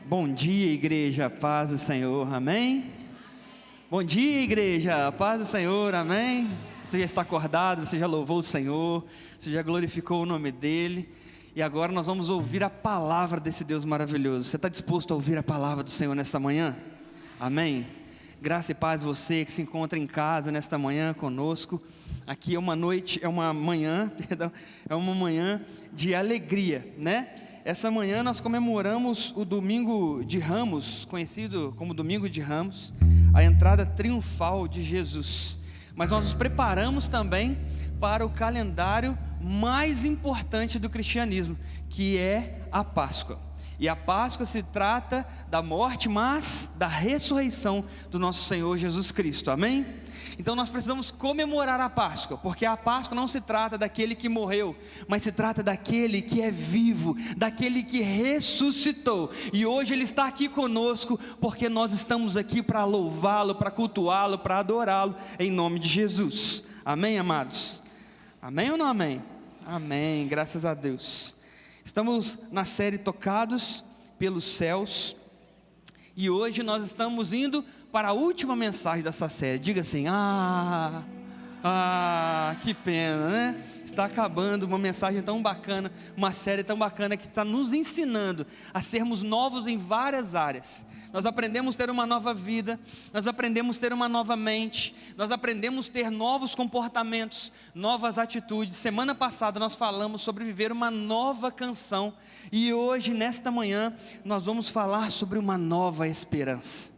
Bom dia, igreja, paz do Senhor, amém? Bom dia, igreja, paz do Senhor, amém? Você já está acordado, você já louvou o Senhor, você já glorificou o nome dEle, e agora nós vamos ouvir a palavra desse Deus maravilhoso. Você está disposto a ouvir a palavra do Senhor nesta manhã? Amém? Graça e paz você que se encontra em casa nesta manhã conosco. Aqui é uma manhã de alegria, né? Essa manhã nós comemoramos o Domingo de Ramos, conhecido como Domingo de Ramos, a entrada triunfal de Jesus. Mas nós nos preparamos também para o calendário mais importante do cristianismo, que é a Páscoa. E a Páscoa se trata da morte, mas da ressurreição do nosso Senhor Jesus Cristo, amém? Então nós precisamos comemorar a Páscoa, porque a Páscoa não se trata daquele que morreu, mas se trata daquele que é vivo, daquele que ressuscitou, e hoje Ele está aqui conosco, porque nós estamos aqui para louvá-lo, para cultuá-lo, para adorá-lo, em nome de Jesus, amém, amados? Amém ou não amém? Amém, graças a Deus. Estamos na série Tocados pelos Céus, e hoje nós estamos indo para a última mensagem dessa série. Diga assim, que pena, né? Está acabando uma mensagem tão bacana, uma série tão bacana que está nos ensinando a sermos novos em várias áreas. Nós aprendemos a ter uma nova vida, nós aprendemos a ter uma nova mente, nós aprendemos a ter novos comportamentos, novas atitudes. Semana passada nós falamos sobre viver uma nova canção, e hoje, nesta manhã, nós vamos falar sobre uma nova esperança.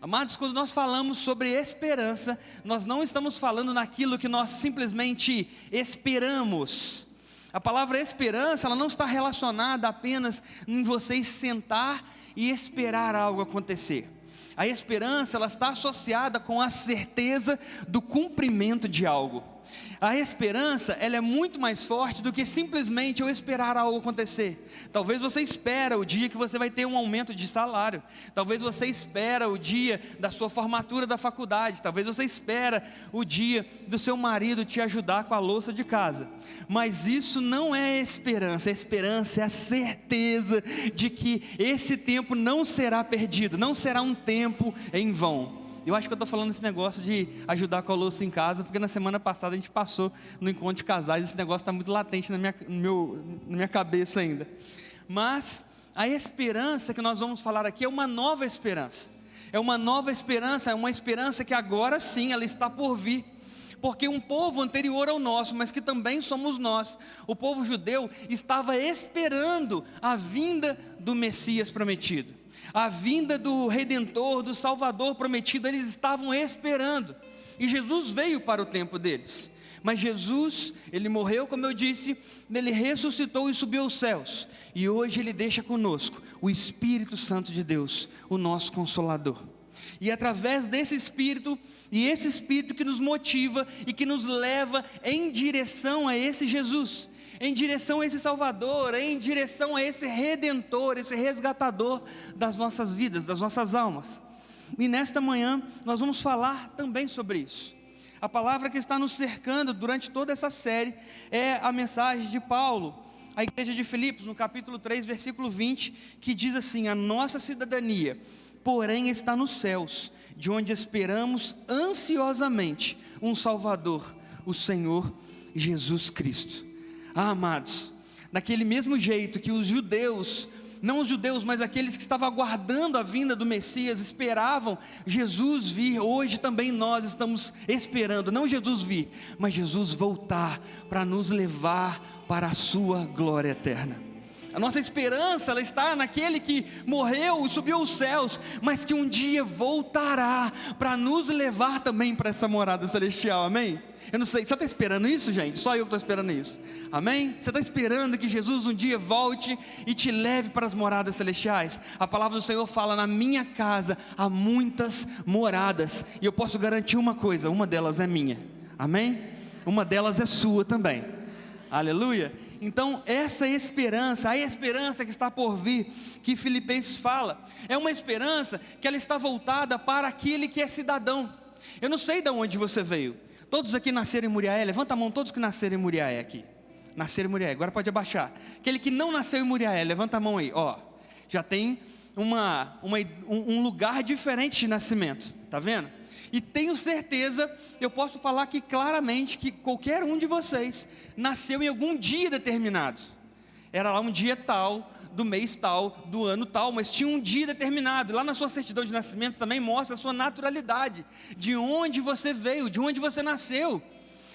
Amados, quando nós falamos sobre esperança, nós não estamos falando naquilo que nós simplesmente esperamos. A palavra esperança, ela não está relacionada apenas em você sentar e esperar algo acontecer. A esperança, ela está associada com a certeza do cumprimento de algo. A esperança, ela é muito mais forte do que simplesmente eu esperar algo acontecer. Talvez você espera o dia que você vai ter um aumento de salário. Talvez você espera o dia da sua formatura da faculdade. Talvez você espera o dia do seu marido te ajudar com a louça de casa. Mas isso não é esperança. A esperança é a certeza de que esse tempo não será perdido, não será um tempo em vão. Eu acho que eu estou falando esse negócio de ajudar com a louça em casa, porque na semana passada a gente passou no encontro de casais, esse negócio está muito latente na minha cabeça ainda. Mas a esperança que nós vamos falar aqui é uma nova esperança. É uma nova esperança, é uma esperança que agora sim ela está por vir. Porque um povo anterior ao nosso, mas que também somos nós, o povo judeu estava esperando a vinda do Messias prometido. A vinda do Redentor, do Salvador prometido, eles estavam esperando, e Jesus veio para o tempo deles. Mas Jesus, Ele morreu, como eu disse, Ele ressuscitou e subiu aos céus, e hoje Ele deixa conosco o Espírito Santo de Deus, o nosso Consolador. E através desse Espírito, e esse Espírito que nos motiva e que nos leva em direção a esse Jesus, em direção a esse Salvador, em direção a esse Redentor, esse resgatador das nossas vidas, das nossas almas. E nesta manhã nós vamos falar também sobre isso. A palavra que está nos cercando durante toda essa série é a mensagem de Paulo à igreja de Filipos, no capítulo 3, versículo 20, que diz assim: a nossa cidadania, porém, está nos céus, de onde esperamos ansiosamente um Salvador, o Senhor Jesus Cristo. Amados, daquele mesmo jeito que os judeus, não os judeus, mas aqueles que estavam aguardando a vinda do Messias, esperavam Jesus vir, hoje também nós estamos esperando, não Jesus vir, mas Jesus voltar para nos levar para a sua glória eterna. A nossa esperança, ela está naquele que morreu e subiu aos céus, mas que um dia voltará para nos levar também para essa morada celestial, amém? Eu não sei, você está esperando isso, gente? Só eu que estou esperando isso, amém? Você está esperando que Jesus um dia volte e te leve para as moradas celestiais? A palavra do Senhor fala: na minha casa há muitas moradas, e eu posso garantir uma coisa, uma delas é minha, amém? Uma delas é sua também, aleluia. Então essa esperança, a esperança que está por vir, que Filipenses fala, é uma esperança que ela está voltada para aquele que é cidadão. Eu não sei de onde você veio. Todos aqui nasceram em Muriaé? Levanta a mão, todos que nasceram em Muriaé aqui. Nasceram em Muriaé, agora pode abaixar. Aquele que não nasceu em Muriaé, levanta a mão aí, ó. Já tem um lugar diferente de nascimento, tá vendo? E tenho certeza, eu posso falar aqui claramente, que qualquer um de vocês nasceu em algum dia determinado. Era lá um dia tal, do mês tal, do ano tal, mas tinha um dia determinado. Lá na sua certidão de nascimento também mostra a sua naturalidade, de onde você veio, de onde você nasceu.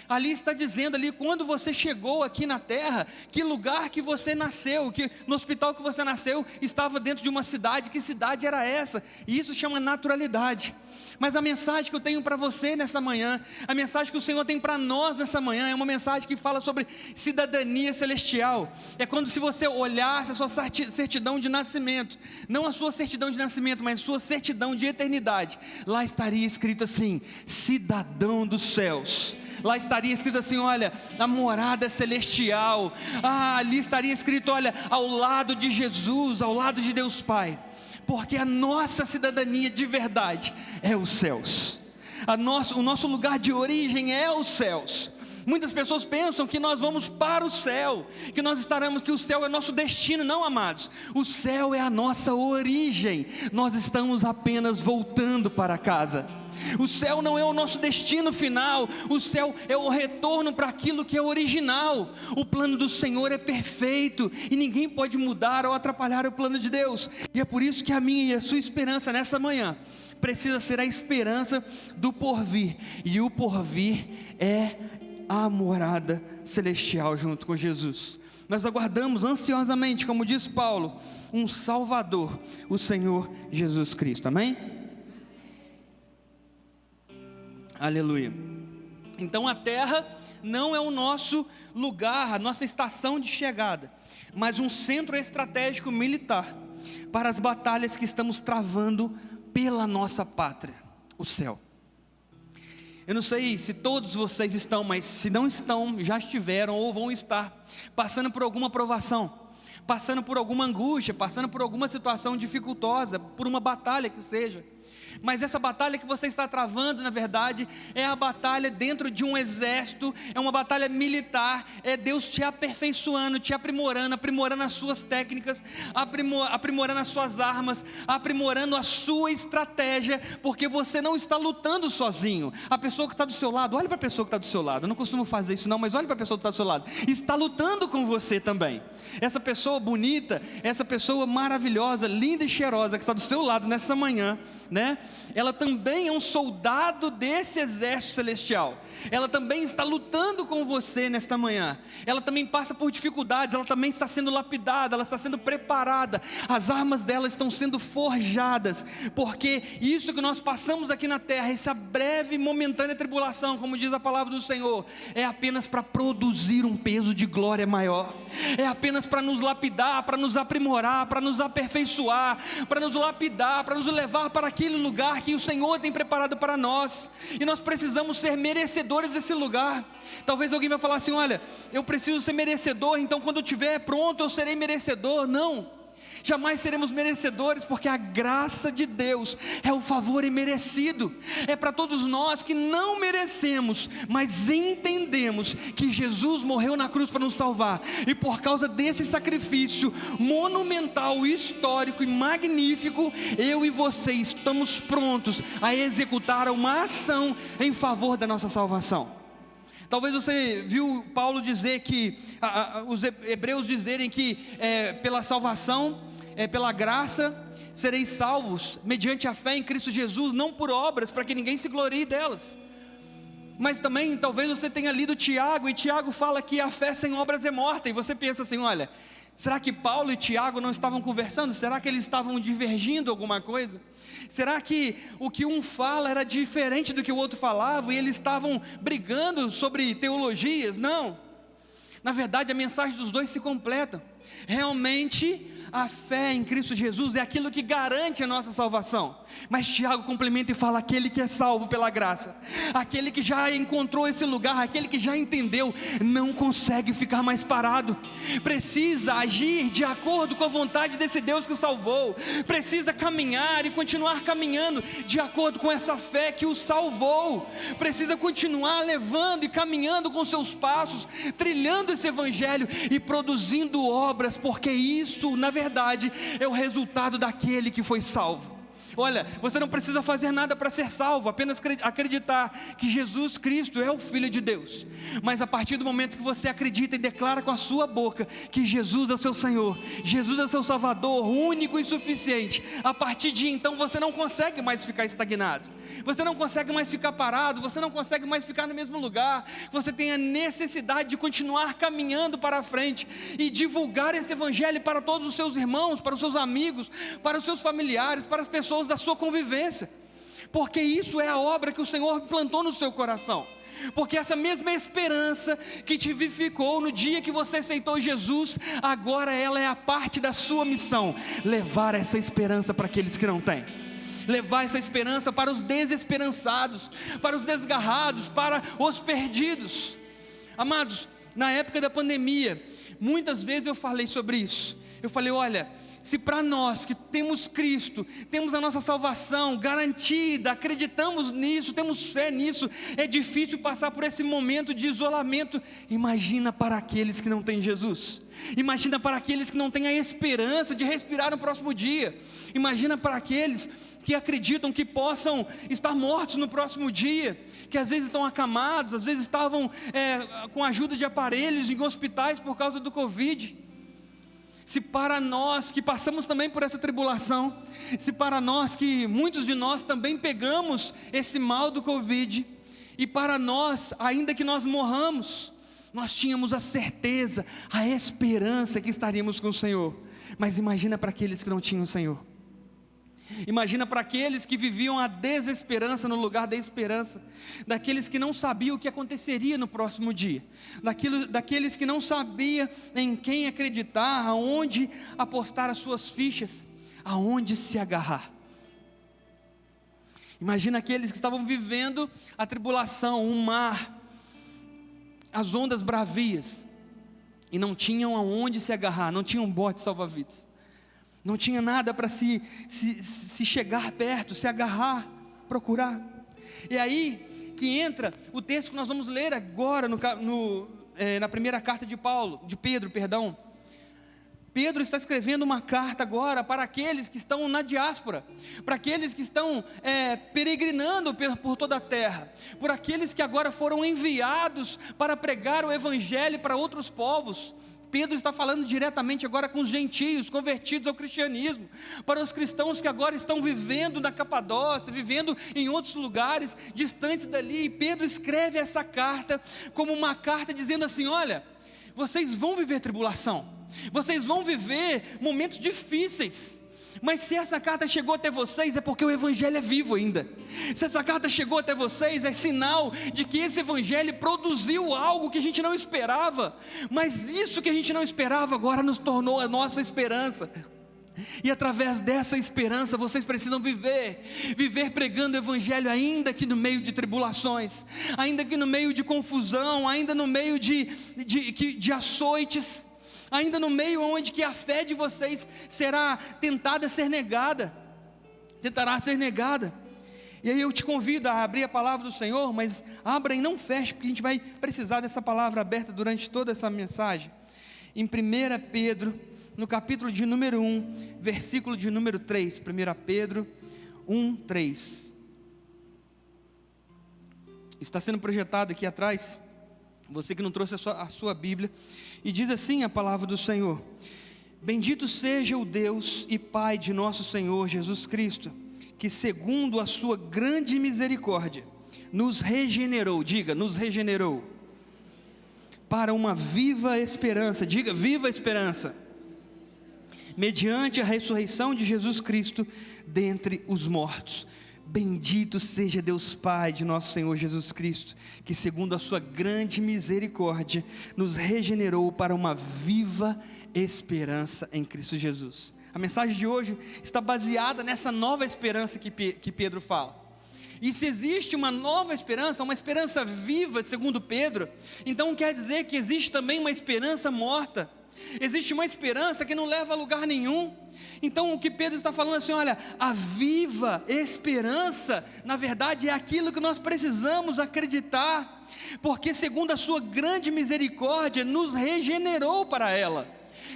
Ali está dizendo ali, quando você chegou aqui na terra, que lugar que você nasceu, que no hospital que você nasceu, estava dentro de uma cidade, que cidade era essa? E isso chama naturalidade. Mas a mensagem que eu tenho para você nessa manhã, a mensagem que o Senhor tem para nós nessa manhã, é uma mensagem que fala sobre cidadania celestial. É quando, se você olhasse a sua certidão de nascimento, não a sua certidão de nascimento, mas a sua certidão de eternidade, lá estaria escrito assim, cidadão dos céus. Lá estaria escrito assim, olha, a morada celestial. Ali estaria escrito, olha, ao lado de Jesus, ao lado de Deus Pai. Porque a nossa cidadania de verdade é os céus. O nosso lugar de origem é os céus. Muitas pessoas pensam que nós vamos para o céu, que o céu é nosso destino. Não, amados, o céu é a nossa origem. Nós estamos apenas voltando para casa. O céu não é o nosso destino final, o céu é o retorno para aquilo que é original. O plano do Senhor é perfeito e ninguém pode mudar ou atrapalhar o plano de Deus. E é por isso que a minha e a sua esperança nessa manhã precisa ser a esperança do porvir. E o porvir é a morada celestial junto com Jesus. Nós aguardamos ansiosamente, como diz Paulo, um Salvador, o Senhor Jesus Cristo. Amém? Aleluia. Então a terra não é o nosso lugar, a nossa estação de chegada, mas um centro estratégico militar para as batalhas que estamos travando pela nossa pátria, o céu. Eu não sei se todos vocês estão, mas se não estão, já estiveram ou vão estar passando por alguma provação, passando por alguma angústia, passando por alguma situação dificultosa, por uma batalha que seja. Mas essa batalha que você está travando, na verdade, é a batalha dentro de um exército, é uma batalha militar, é Deus te aperfeiçoando, te aprimorando as suas técnicas, aprimorando as suas armas, aprimorando a sua estratégia, porque você não está lutando sozinho. A pessoa que está do seu lado, olha para a pessoa que está do seu lado, eu não costumo fazer isso não, mas olha para a pessoa que está do seu lado, está lutando com você também. Essa pessoa bonita, essa pessoa maravilhosa, linda e cheirosa que está do seu lado nessa manhã, né? Ela também é um soldado desse exército celestial. Ela também está lutando com você nesta manhã. Ela também passa por dificuldades. Ela também está sendo lapidada. Ela está sendo preparada. As armas dela estão sendo forjadas. Porque isso que nós passamos aqui na terra, essa breve e momentânea tribulação, como diz a palavra do Senhor, é apenas para produzir um peso de glória maior. É apenas para nos lapidar, para nos aprimorar, para nos aperfeiçoar, para nos lapidar, para nos levar para aquele lugar que o Senhor tem preparado para nós. E nós precisamos ser merecedores desse lugar. Talvez alguém vai falar assim, olha, eu preciso ser merecedor, então quando eu estiver pronto eu serei merecedor. Não, jamais seremos merecedores, porque a graça de Deus é o favor imerecido. É para todos nós que não merecemos, mas entendemos que Jesus morreu na cruz para nos salvar, e por causa desse sacrifício monumental, histórico e magnífico, eu e você estamos prontos a executar uma ação em favor da nossa salvação. Talvez você viu Paulo dizer que, os hebreus dizerem que pela salvação, pela graça, sereis salvos, mediante a fé em Cristo Jesus, não por obras, para que ninguém se glorie delas. Mas também, talvez você tenha lido Tiago, e Tiago fala que a fé sem obras é morta, e você pensa assim, olha, será que Paulo e Tiago não estavam conversando? Será que eles estavam divergindo alguma coisa? Será que o que um fala era diferente do que o outro falava, e eles estavam brigando sobre teologias? Não, na verdade a mensagem dos dois se completa. Realmente a fé em Cristo Jesus é aquilo que garante a nossa salvação. Mas Tiago complementa e fala, aquele que é salvo pela graça, aquele que já encontrou esse lugar, aquele que já entendeu, não consegue ficar mais parado, precisa agir de acordo com a vontade desse Deus que salvou, precisa caminhar e continuar caminhando de acordo com essa fé que o salvou, precisa continuar levando e caminhando com seus passos, trilhando esse evangelho e produzindo obras obras, porque isso, na verdade, é o resultado daquele que foi salvo. Olha, você não precisa fazer nada para ser salvo, apenas acreditar que Jesus Cristo é o Filho de Deus. Mas a partir do momento que você acredita e declara com a sua boca que Jesus é o seu Senhor, Jesus é o seu Salvador, único e suficiente, a partir de então você não consegue mais ficar estagnado, você não consegue mais ficar parado, você não consegue mais ficar no mesmo lugar, você tem a necessidade de continuar caminhando para a frente e divulgar esse Evangelho para todos os seus irmãos, para os seus amigos, para os seus familiares, para as pessoas da sua convivência, porque isso é a obra que o Senhor plantou no seu coração, porque essa mesma esperança que te vivificou no dia que você aceitou Jesus, agora ela é a parte da sua missão, levar essa esperança para aqueles que não têm, levar essa esperança para os desesperançados, para os desgarrados, para os perdidos. Amados, na época da pandemia, muitas vezes eu falei sobre isso, eu falei, olha, se para nós que temos Cristo, temos a nossa salvação garantida, acreditamos nisso, temos fé nisso, é difícil passar por esse momento de isolamento, imagina para aqueles que não têm Jesus, imagina para aqueles que não têm a esperança de respirar no próximo dia, imagina para aqueles que acreditam que possam estar mortos no próximo dia, que às vezes estão acamados, às vezes estavam com a ajuda de aparelhos em hospitais por causa do Covid. Se para nós que passamos também por essa tribulação, se para nós que muitos de nós também pegamos esse mal do Covid, e para nós, ainda que nós morramos, nós tínhamos a certeza, a esperança que estaríamos com o Senhor. Mas imagina para aqueles que não tinham o Senhor, imagina para aqueles que viviam a desesperança no lugar da esperança, daqueles que não sabiam o que aconteceria no próximo dia, daqueles que não sabiam em quem acreditar, aonde apostar as suas fichas, aonde se agarrar. Imagina aqueles que estavam vivendo a tribulação, o mar, as ondas bravias, e não tinham aonde se agarrar, não tinham bote salva-vidas, não tinha nada para se chegar perto, se agarrar, procurar. E aí que entra o texto que nós vamos ler agora na primeira carta de Pedro. Pedro está escrevendo uma carta agora para aqueles que estão na diáspora, para aqueles que estão peregrinando por toda a terra, por aqueles que agora foram enviados para pregar o Evangelho para outros povos. Pedro está falando diretamente agora com os gentios, convertidos ao cristianismo, para os cristãos que agora estão vivendo na Capadócia, vivendo em outros lugares, distantes dali, e Pedro escreve essa carta, como uma carta dizendo assim, olha, vocês vão viver tribulação, vocês vão viver momentos difíceis, mas se essa carta chegou até vocês, é porque o Evangelho é vivo ainda. Se essa carta chegou até vocês, é sinal de que esse Evangelho produziu algo que a gente não esperava, mas isso que a gente não esperava agora nos tornou a nossa esperança. E através dessa esperança vocês precisam viver pregando o Evangelho, ainda que no meio de tribulações, ainda que no meio de confusão, ainda no meio de açoites, ainda no meio onde que a fé de vocês tentará ser negada. E aí eu te convido a abrir a palavra do Senhor, mas abra e não feche, porque a gente vai precisar dessa palavra aberta durante toda essa mensagem. Em 1 Pedro, no capítulo de número 1, versículo de número 3, 1 Pedro 1, 3. Está sendo projetado aqui atrás, você que não trouxe a sua Bíblia, e diz assim a palavra do Senhor: bendito seja o Deus e Pai de nosso Senhor Jesus Cristo, que segundo a sua grande misericórdia, nos regenerou, diga, nos regenerou, para uma viva esperança, diga, viva esperança, mediante a ressurreição de Jesus Cristo dentre os mortos. Bendito seja Deus Pai de nosso Senhor Jesus Cristo, que segundo a sua grande misericórdia, nos regenerou para uma viva esperança em Cristo Jesus. A mensagem de hoje está baseada nessa nova esperança que Pedro fala. E se existe uma nova esperança, uma esperança viva, segundo Pedro, então quer dizer que existe também uma esperança morta. Existe uma esperança que não leva a lugar nenhum. Então o que Pedro está falando assim, olha, a viva esperança, na verdade é aquilo que nós precisamos acreditar, porque segundo a sua grande misericórdia, nos regenerou para ela.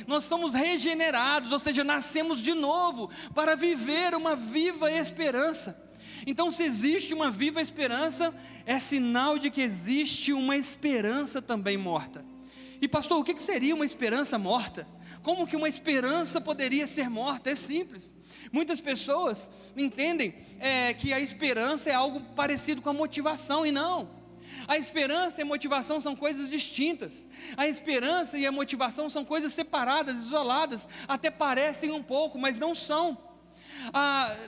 nós somos regenerados, ou seja, nascemos de novo para viver uma viva esperança. Então, se existe uma viva esperança, é sinal de que existe uma esperança também morta. E pastor, o que seria uma esperança morta? Como que uma esperança poderia ser morta? É simples. Muitas pessoas entendem que a esperança é algo parecido com a motivação, e não. A esperança e a motivação são coisas distintas. A esperança e a motivação são coisas separadas, isoladas, até parecem um pouco, mas não são.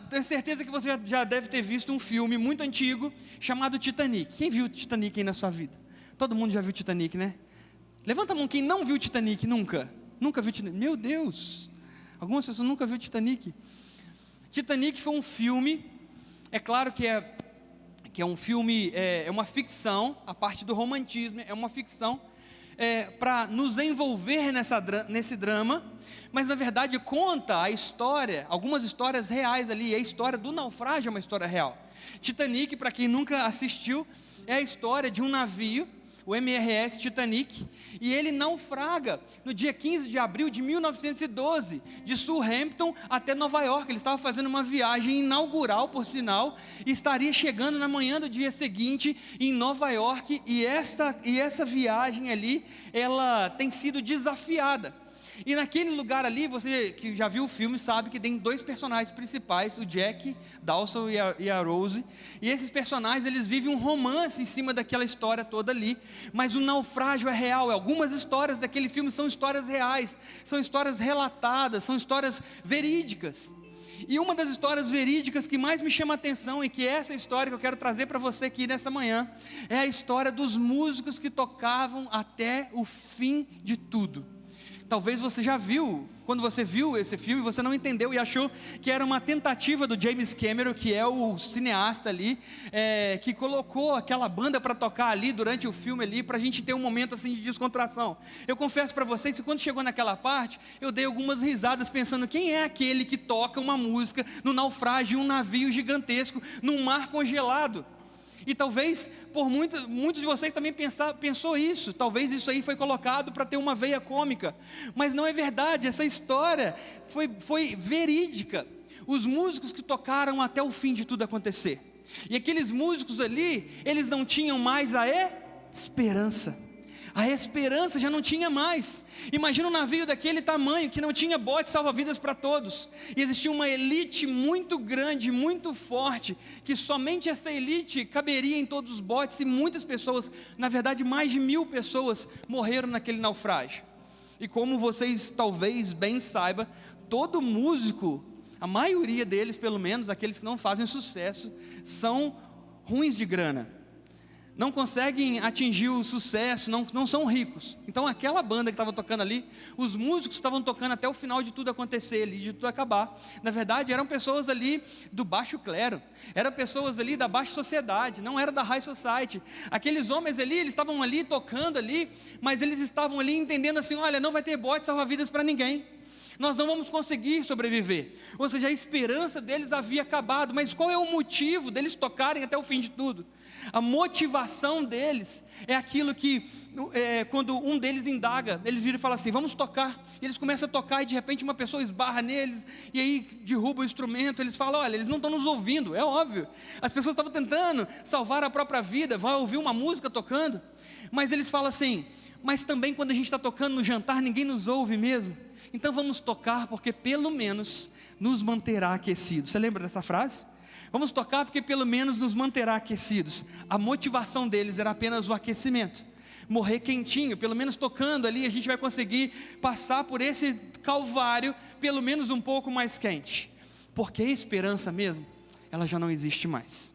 Tenho certeza que você já deve ter visto um filme muito antigo, chamado Titanic. Quem viu Titanic aí na sua vida? Todo mundo já viu Titanic, né? Levanta a mão quem não viu Titanic nunca. Nunca viu Titanic? Meu Deus! Algumas pessoas nunca viram Titanic. Titanic foi um filme, é claro que é um filme, é uma ficção, a parte do romantismo é uma ficção, para nos envolver nesse drama, mas na verdade conta a história, algumas histórias reais ali, a história do naufrágio é uma história real. Titanic, para quem nunca assistiu, é a história de um navio, o MRS Titanic, e ele naufraga no dia 15 de abril de 1912, de Southampton até Nova York. Ele estava fazendo uma viagem inaugural, por sinal, e estaria chegando na manhã do dia seguinte em Nova York, e essa viagem ali, ela tem sido desafiada. E naquele lugar ali, você que já viu o filme sabe que tem dois personagens principais, o Jack Dawson e a Rose, e esses personagens eles vivem um romance em cima daquela história toda ali, mas o naufrágio é real. Algumas histórias daquele filme são histórias reais, são histórias relatadas, são histórias verídicas. E uma das histórias verídicas que mais me chama a atenção, e que é essa história que eu quero trazer para você aqui nessa manhã, é a história dos músicos que tocavam até o fim de tudo. Talvez você já viu, quando você viu esse filme, você não entendeu e achou que era uma tentativa do James Cameron, que é o cineasta ali, que colocou aquela banda para tocar ali durante o filme ali, para a gente ter um momento assim de descontração. Eu confesso para vocês que quando chegou naquela parte, eu dei algumas risadas pensando, quem é aquele que toca uma música no naufrágio de um navio gigantesco, num mar congelado? E talvez, por muitos de vocês também pensou isso, talvez isso aí foi colocado para ter uma veia cômica, mas não é verdade, essa história foi verídica. Os músicos que tocaram até o fim de tudo acontecer, e aqueles músicos ali, eles não tinham mais a esperança já não tinha mais. Imagina um navio daquele tamanho, que não tinha bote salva-vidas para todos, e existia uma elite muito grande, muito forte, que somente essa elite caberia em todos os botes, e muitas pessoas, na verdade mais de 1000 pessoas, morreram naquele naufrágio. E como vocês talvez bem saibam, todo músico, a maioria deles pelo menos, aqueles que não fazem sucesso, são ruins de grana, não conseguem atingir o sucesso, não são ricos. Então aquela banda que estava tocando ali, os músicos estavam tocando até o final de tudo acontecer ali, de tudo acabar. Na verdade eram pessoas ali do baixo clero, eram pessoas ali da baixa sociedade, não era da high society. Aqueles homens ali, eles estavam ali tocando ali, mas eles estavam ali entendendo assim, olha, não vai ter bote salva-vidas para ninguém, nós não vamos conseguir sobreviver. Ou seja, a esperança deles havia acabado. Mas qual é o motivo deles tocarem até o fim de tudo? A motivação deles é aquilo que, quando um deles indaga, eles viram e falam assim, vamos tocar. E eles começam a tocar, e de repente uma pessoa esbarra neles, e aí derruba o instrumento. Eles falam, olha, eles não estão nos ouvindo. É óbvio, as pessoas estavam tentando salvar a própria vida, vai ouvir uma música tocando. Mas eles falam assim, mas também quando a gente está tocando no jantar, ninguém nos ouve mesmo. Então vamos tocar, porque pelo menos nos manterá aquecidos. Você lembra dessa frase? Vamos tocar porque pelo menos nos manterá aquecidos. A motivação deles era apenas o aquecimento, morrer quentinho. Pelo menos tocando ali a gente vai conseguir passar por esse calvário pelo menos um pouco mais quente, porque a esperança mesmo, ela já não existe mais.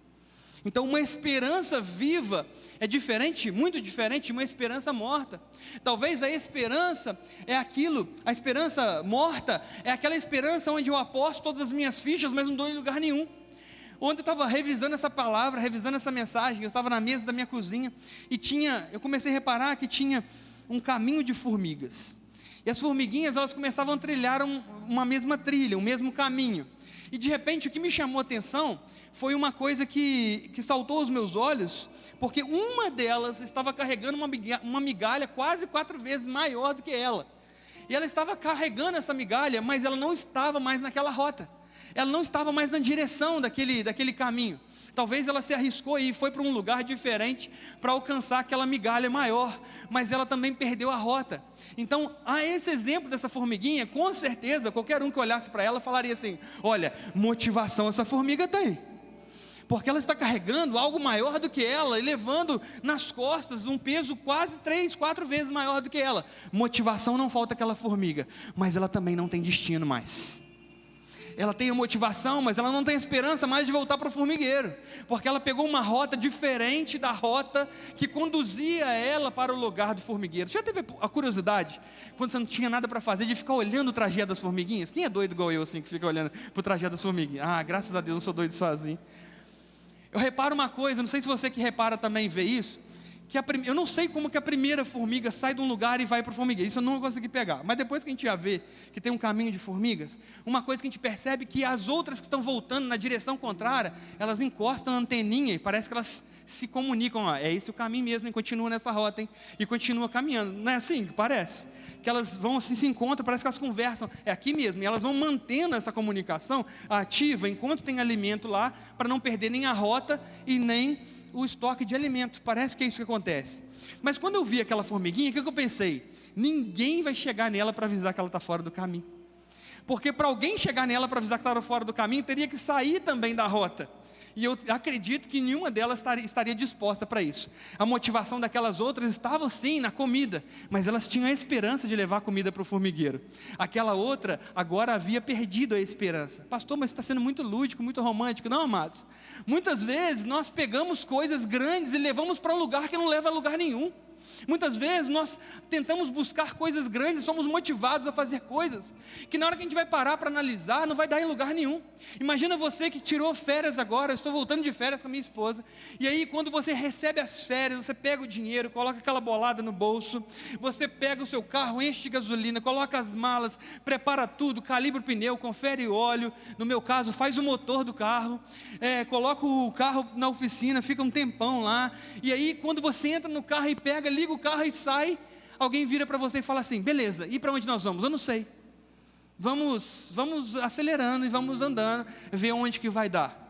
Então uma esperança viva é diferente, muito diferente de uma esperança morta. Talvez a esperança a esperança morta é aquela esperança onde eu aposto todas as minhas fichas, mas não dou em lugar nenhum. Ontem eu estava revisando essa palavra, revisando essa mensagem, eu estava na mesa da minha cozinha, e eu comecei a reparar que tinha um caminho de formigas, e as formiguinhas elas começavam a trilhar uma mesma trilha, um mesmo caminho, e de repente o que me chamou a atenção foi uma coisa que saltou aos meus olhos, porque uma delas estava carregando uma migalha quase 4 vezes maior do que ela. E ela estava carregando essa migalha, mas ela não estava mais naquela rota. Ela não estava mais na direção daquele caminho. Talvez ela se arriscou e foi para um lugar diferente para alcançar aquela migalha maior, mas ela também perdeu a rota. Então, a esse exemplo dessa formiguinha, com certeza, qualquer um que olhasse para ela falaria assim: olha, motivação essa formiga tem, porque ela está carregando algo maior do que ela e levando nas costas um peso quase 3, 4 vezes maior do que ela. Motivação não falta aquela formiga, mas ela também não tem destino mais. Ela tem a motivação, mas ela não tem esperança mais de voltar para o formigueiro, porque ela pegou uma rota diferente da rota que conduzia ela para o lugar do formigueiro. Você já teve a curiosidade, quando você não tinha nada para fazer, de ficar olhando o trajeto das formiguinhas? Quem é doido igual eu, assim, que fica olhando para o trajeto das formiguinhas? Ah, graças a Deus, não sou doido sozinho. Eu reparo uma coisa, não sei se você que repara também vê isso, eu não sei como que a primeira formiga sai de um lugar e vai para o formigueiro, isso eu não consegui pegar, mas depois que a gente já vê que tem um caminho de formigas, uma coisa que a gente percebe que as outras que estão voltando na direção contrária, elas encostam a anteninha e parece que elas se comunicam: ó, é esse o caminho mesmo, e continua nessa rota, hein? E continua caminhando, não é assim que parece? Que elas vão assim, se encontram, parece que elas conversam, é aqui mesmo, e elas vão mantendo essa comunicação ativa, enquanto tem alimento lá, para não perder nem a rota e nem o estoque de alimento. Parece que é isso que acontece. Mas quando eu vi aquela formiguinha, o que eu pensei? Ninguém vai chegar nela para avisar que ela está fora do caminho, porque para alguém chegar nela para avisar que estava fora do caminho, teria que sair também da rota, e eu acredito que nenhuma delas estaria disposta para isso. A motivação daquelas outras estava sim na comida, mas elas tinham a esperança de levar a comida para o formigueiro. Aquela outra agora havia perdido a esperança. Pastor, mas está sendo muito lúdico, muito romântico. Não, amados, muitas vezes nós pegamos coisas grandes e levamos para um lugar que não leva a lugar nenhum. Muitas vezes nós tentamos buscar coisas grandes, somos motivados a fazer coisas que na hora que a gente vai parar para analisar, não vai dar em lugar nenhum. Imagina você que tirou férias agora. Eu estou voltando de férias com a minha esposa, e aí quando você recebe as férias, você pega o dinheiro, coloca aquela bolada no bolso, você pega o seu carro, enche de gasolina, coloca as malas, prepara tudo, calibra o pneu, confere o óleo, no meu caso faz o motor do carro, coloca o carro na oficina, fica um tempão lá, e aí quando você entra no carro e pega, liga o carro e sai, alguém vira para você e fala assim: beleza, e para onde nós vamos? Eu não sei, vamos acelerando e vamos andando, ver onde que vai dar.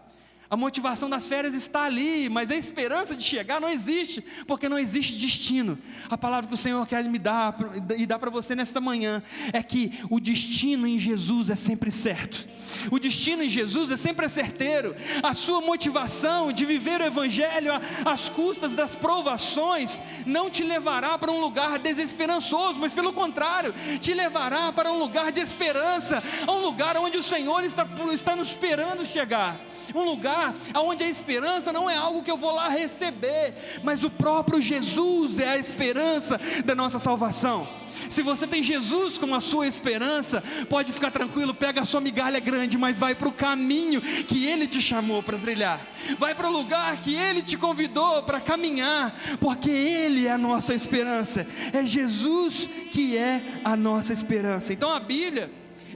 A motivação das férias está ali, mas a esperança de chegar não existe, porque não existe destino. A palavra que o Senhor quer me dar e dar para você nesta manhã é que o destino em Jesus é sempre certo. O destino em Jesus é sempre certeiro. A sua motivação de viver o Evangelho às custas das provações não te levará para um lugar desesperançoso, mas pelo contrário, te levará para um lugar de esperança, a um lugar onde o Senhor está nos esperando chegar, um lugar onde a esperança não é algo que eu vou lá receber, mas o próprio Jesus é a esperança da nossa salvação. Se você tem Jesus como a sua esperança, pode ficar tranquilo, pega a sua migalha grande, mas vai para o caminho que Ele te chamou para trilhar, vai para o lugar que Ele te convidou para caminhar, porque Ele é a nossa esperança, é Jesus que é a nossa esperança. Então a Bíblia,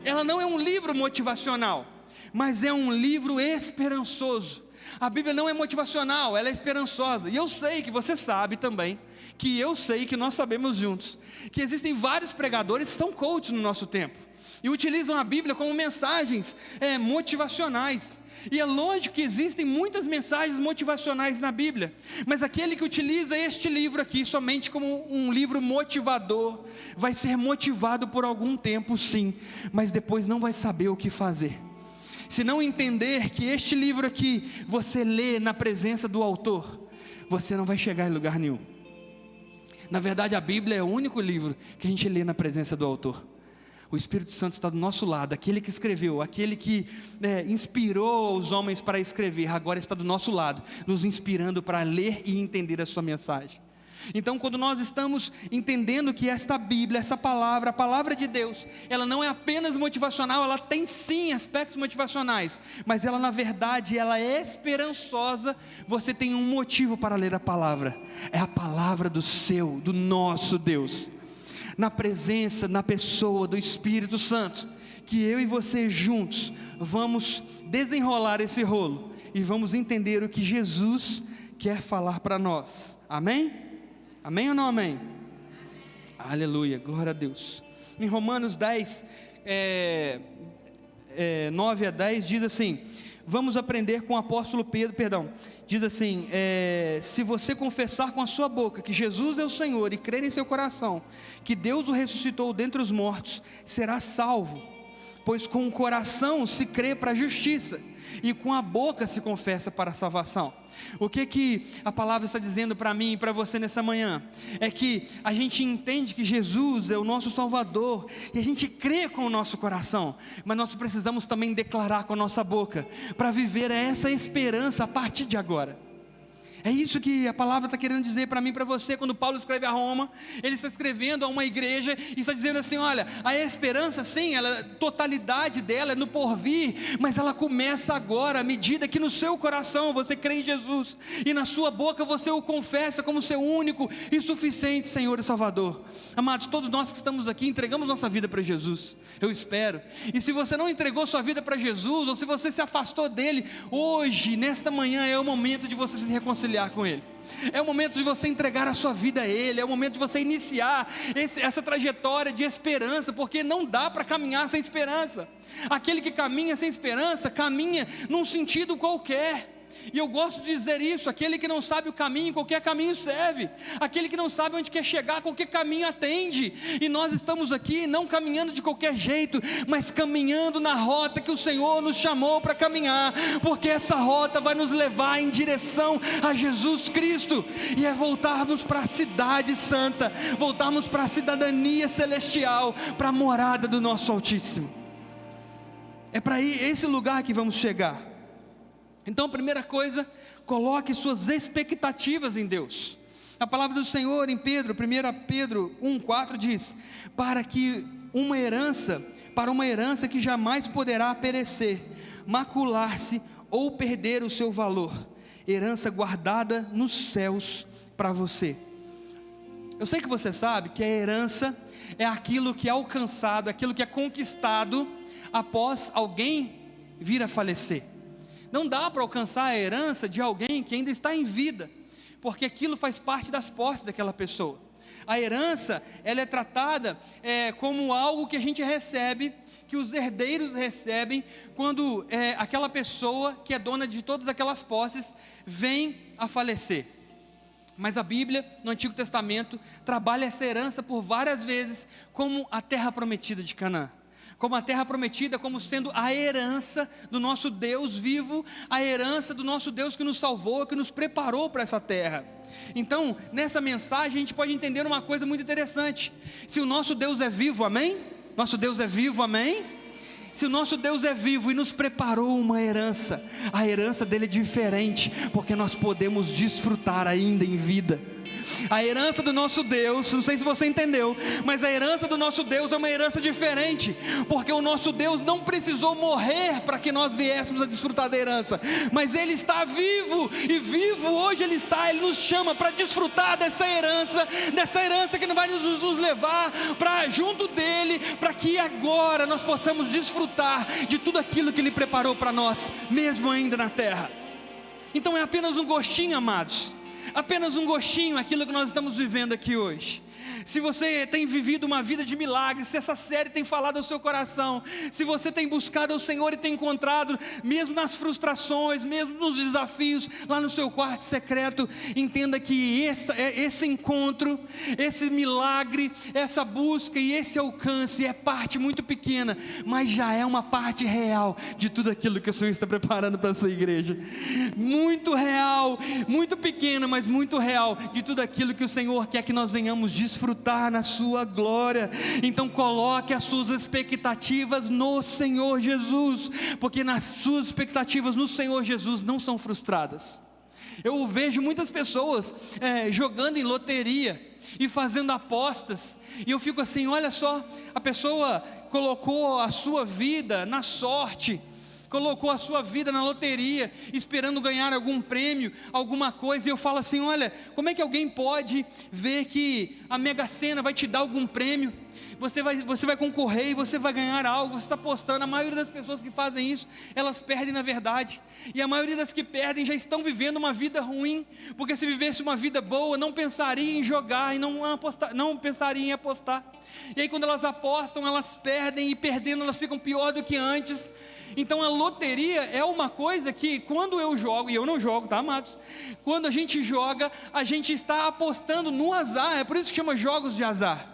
ela não é um livro motivacional, mas é um livro esperançoso. A Bíblia não é motivacional, ela é esperançosa. E eu sei que você sabe também, que eu sei que nós sabemos juntos, que existem vários pregadores que são coaches no nosso tempo, e utilizam a Bíblia como mensagens motivacionais. E é lógico que existem muitas mensagens motivacionais na Bíblia, mas aquele que utiliza este livro aqui somente como um livro motivador, vai ser motivado por algum tempo sim, mas depois não vai saber o que fazer. Se não entender que este livro aqui, você lê na presença do autor, você não vai chegar em lugar nenhum. Na verdade, a Bíblia é o único livro que a gente lê na presença do autor. O Espírito Santo está do nosso lado, aquele que escreveu, aquele que inspirou os homens para escrever, agora está do nosso lado, nos inspirando para ler e entender a sua mensagem. Então, quando nós estamos entendendo que esta Bíblia, essa palavra, a palavra de Deus, ela não é apenas motivacional, ela tem sim aspectos motivacionais, mas ela na verdade, ela é esperançosa. Você tem um motivo para ler a palavra, é a palavra do nosso Deus, na presença, na pessoa do Espírito Santo, que eu e você juntos, vamos desenrolar esse rolo, e vamos entender o que Jesus quer falar para nós, amém? Amém ou não amém? Amém. Aleluia, glória a Deus. em Romanos 10, 9 a 10, diz assim, vamos aprender com o apóstolo Pedro, diz assim, se você confessar com a sua boca que Jesus é o Senhor e crer em seu coração que Deus o ressuscitou dentre os mortos, será salvo, pois com o coração se crê para a justiça, e com a boca se confessa para a salvação. O que a palavra está dizendo para mim e para você nessa manhã? É que a gente entende que Jesus é o nosso Salvador, e a gente crê com o nosso coração, mas nós precisamos também declarar com a nossa boca, para viver essa esperança a partir de agora. É isso que a palavra está querendo dizer para mim e para você. Quando Paulo escreve a Roma, ele está escrevendo a uma igreja e está dizendo assim, olha, a esperança sim, a totalidade dela é no porvir, mas ela começa agora, à medida que no seu coração você crê em Jesus, e na sua boca você o confessa como seu único e suficiente Senhor e Salvador. Amados, todos nós que estamos aqui entregamos nossa vida para Jesus, eu espero. E se você não entregou sua vida para Jesus, ou se você se afastou dele, hoje, nesta manhã, é o momento de você se reconciliar com Ele. É o momento de você entregar a sua vida a Ele. É o momento de você iniciar essa trajetória de esperança, porque não dá para caminhar sem esperança. Aquele que caminha sem esperança, caminha num sentido qualquer. E eu gosto de dizer isso, aquele que não sabe o caminho, qualquer caminho serve. Aquele que não sabe onde quer chegar, qualquer caminho atende. E nós estamos aqui não caminhando de qualquer jeito, mas caminhando na rota que o Senhor nos chamou para caminhar, porque essa rota vai nos levar em direção a Jesus Cristo, e é voltarmos para a cidade santa, voltarmos para a cidadania celestial, para a morada do nosso Altíssimo. É para esse lugar que vamos chegar. Então, a primeira coisa, coloque suas expectativas em Deus. A palavra do Senhor em 1 Pedro 1,4 diz, para uma herança que jamais poderá perecer, macular-se ou perder o seu valor, herança guardada nos céus para você. Eu sei que você sabe que a herança é aquilo que é alcançado, aquilo que é conquistado após alguém vir a falecer. Não dá para alcançar a herança de alguém que ainda está em vida, porque aquilo faz parte das posses daquela pessoa. A herança, ela é tratada como algo que a gente recebe, que os herdeiros recebem, quando aquela pessoa que é dona de todas aquelas posses, vem a falecer. Mas a Bíblia, no Antigo Testamento, trabalha essa herança por várias vezes, como a terra prometida de Canaã. Como a terra prometida, como sendo a herança do nosso Deus vivo, a herança do nosso Deus que nos salvou, que nos preparou para essa terra. Então, nessa mensagem a gente pode entender uma coisa muito interessante. Se o nosso Deus é vivo, amém? Nosso Deus é vivo, amém? Se o nosso Deus é vivo e nos preparou uma herança, a herança dele é diferente, porque nós podemos desfrutar ainda em vida. A herança do nosso Deus, não sei se você entendeu, mas a herança do nosso Deus é uma herança diferente, porque o nosso Deus não precisou morrer para que nós viéssemos a desfrutar da herança, mas Ele está vivo, e vivo hoje Ele está, Ele nos chama para desfrutar dessa herança que não vai nos levar para junto dEle, para que agora nós possamos desfrutar de tudo aquilo que Ele preparou para nós, mesmo ainda na terra. Então é apenas um gostinho, amados, apenas um gostinho aquilo que nós estamos vivendo aqui hoje. Se você tem vivido uma vida de milagres, se essa série tem falado ao seu coração, se você tem buscado ao Senhor e tem encontrado, mesmo nas frustrações, mesmo nos desafios, lá no seu quarto secreto, entenda que esse encontro, esse milagre, essa busca e esse alcance é parte muito pequena, mas já é uma parte real de tudo aquilo que o Senhor está preparando para essa igreja. Muito real, muito pequena, mas muito real, de tudo aquilo que o Senhor quer que nós venhamos desfrutar na sua glória. Então coloque as suas expectativas no Senhor Jesus, porque nas suas expectativas no Senhor Jesus não são frustradas. Eu vejo muitas pessoas jogando em loteria e fazendo apostas, e eu fico assim, olha só, a pessoa colocou a sua vida na sorte, colocou a sua vida na loteria, esperando ganhar algum prêmio, alguma coisa, e eu falo assim, olha, como é que alguém pode ver que a Mega Sena vai te dar algum prêmio? você vai concorrer e você vai ganhar algo, você está apostando. A maioria das pessoas que fazem isso, elas perdem na verdade, e a maioria das que perdem já estão vivendo uma vida ruim, porque se vivesse uma vida boa, não pensaria em jogar e não pensaria em apostar. E aí quando elas apostam, elas perdem, e perdendo elas ficam pior do que antes. Então a loteria é uma coisa que, quando eu jogo, e eu não jogo, tá, amados? Quando a gente joga, a gente está apostando no azar, é por isso que chama jogos de azar.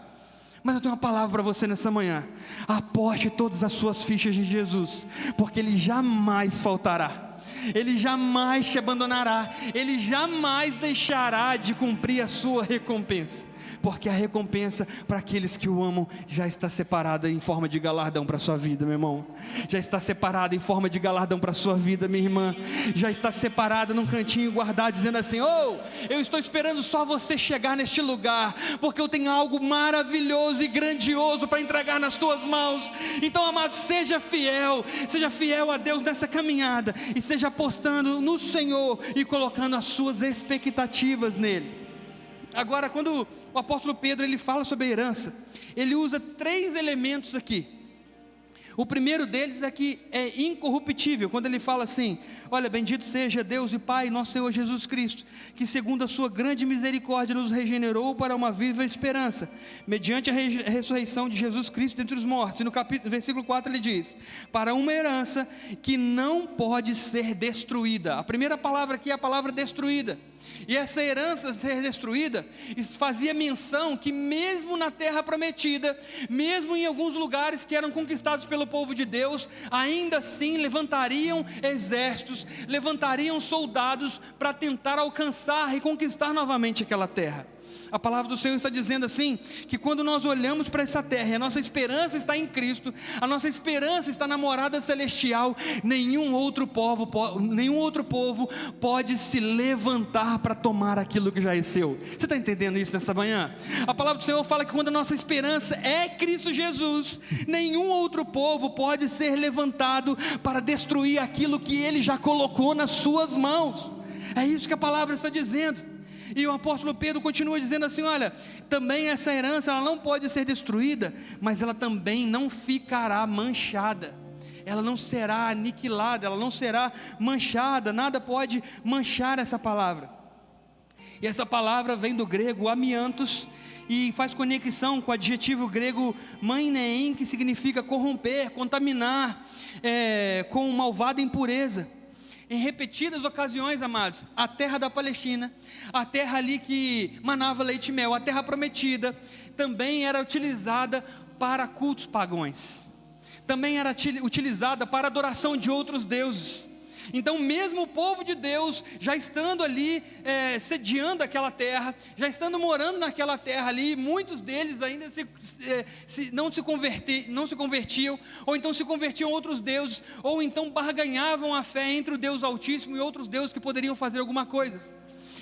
Mas eu tenho uma palavra para você nessa manhã: aposte todas as suas fichas em Jesus, porque Ele jamais faltará, Ele jamais te abandonará, Ele jamais deixará de cumprir a sua recompensa, porque a recompensa para aqueles que o amam já está separada em forma de galardão para a sua vida, meu irmão. Já está separada em forma de galardão para a sua vida, minha irmã. Já está separada num cantinho guardado, dizendo assim: oh, eu estou esperando só você chegar neste lugar, porque eu tenho algo maravilhoso e grandioso para entregar nas tuas mãos. Então, amado, seja fiel a Deus nessa caminhada, e seja apostando no Senhor e colocando as suas expectativas nele. Agora, quando o apóstolo Pedro ele fala sobre a herança, ele usa 3 elementos aqui. O primeiro deles é que é incorruptível, quando ele fala assim: olha, bendito seja Deus e Pai, nosso Senhor Jesus Cristo, que segundo a sua grande misericórdia nos regenerou para uma viva esperança, mediante a ressurreição de Jesus Cristo dentre os mortos. E no versículo 4 ele diz: para uma herança que não pode ser destruída. A primeira palavra aqui é a palavra destruída. E essa herança ser destruída fazia menção que mesmo na terra prometida, mesmo em alguns lugares que eram conquistados pelo povo de Deus, ainda assim levantariam exércitos, levantariam soldados para tentar alcançar e conquistar novamente aquela terra. A palavra do Senhor está dizendo assim, que quando nós olhamos para essa terra, e a nossa esperança está em Cristo, a nossa esperança está na morada celestial, nenhum outro povo pode se levantar para tomar aquilo que já é seu. Você está entendendo isso nessa manhã? A palavra do Senhor fala que quando a nossa esperança é Cristo Jesus, nenhum outro povo pode ser levantado para destruir aquilo que Ele já colocou nas suas mãos. É isso que a palavra está dizendo. E o apóstolo Pedro continua dizendo assim: olha, também essa herança ela não pode ser destruída, mas ela também não ficará manchada. Ela não será aniquilada, ela não será manchada, nada pode manchar essa palavra. E essa palavra vem do grego amiantos, e faz conexão com o adjetivo grego mainein, que significa corromper, contaminar, com malvada impureza. Em repetidas ocasiões, amados, a terra da Palestina, a terra ali que manava leite e mel, a terra prometida, também era utilizada para cultos pagãos, também era utilizada para adoração de outros deuses. Então mesmo o povo de Deus, já estando ali sediando aquela terra, já estando morando naquela terra ali, muitos deles ainda não se convertiam, ou então se convertiam a outros deuses, ou então barganhavam a fé entre o Deus Altíssimo e outros deuses que poderiam fazer alguma coisa.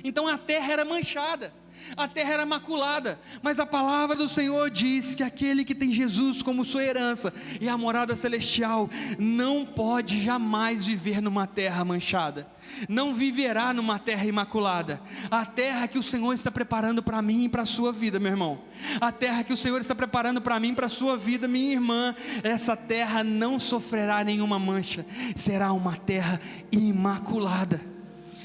Então a terra era manchada, a terra era maculada, mas a palavra do Senhor diz que aquele que tem Jesus como sua herança e a morada celestial, não pode jamais viver numa terra manchada, não viverá numa terra imaculada. A terra que o Senhor está preparando para mim e para a sua vida, meu irmão, a terra que o Senhor está preparando para mim e para a sua vida, minha irmã, essa terra não sofrerá nenhuma mancha, será uma terra imaculada.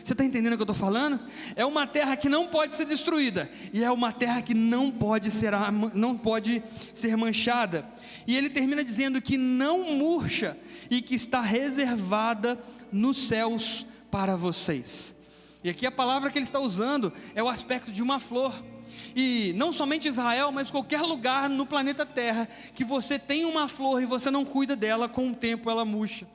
Você está entendendo o que eu estou falando? É uma terra que não pode ser destruída, e é uma terra que não pode ser manchada. E ele termina dizendo que não murcha, e que está reservada nos céus para vocês. E aqui a palavra que ele está usando é o aspecto de uma flor. E não somente Israel, mas qualquer lugar no planeta Terra que você tem uma flor e você não cuida dela, com o tempo ela murcha.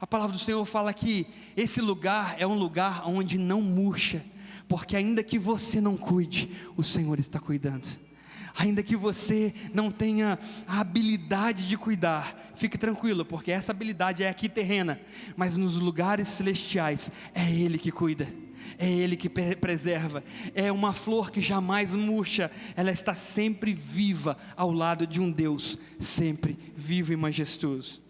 A palavra do Senhor fala que esse lugar é um lugar onde não murcha, porque ainda que você não cuide, o Senhor está cuidando. Ainda que você não tenha a habilidade de cuidar, fique tranquilo, porque essa habilidade é aqui terrena, mas nos lugares celestiais é Ele que cuida, é Ele que preserva. É uma flor que jamais murcha, ela está sempre viva ao lado de um Deus sempre vivo e majestoso.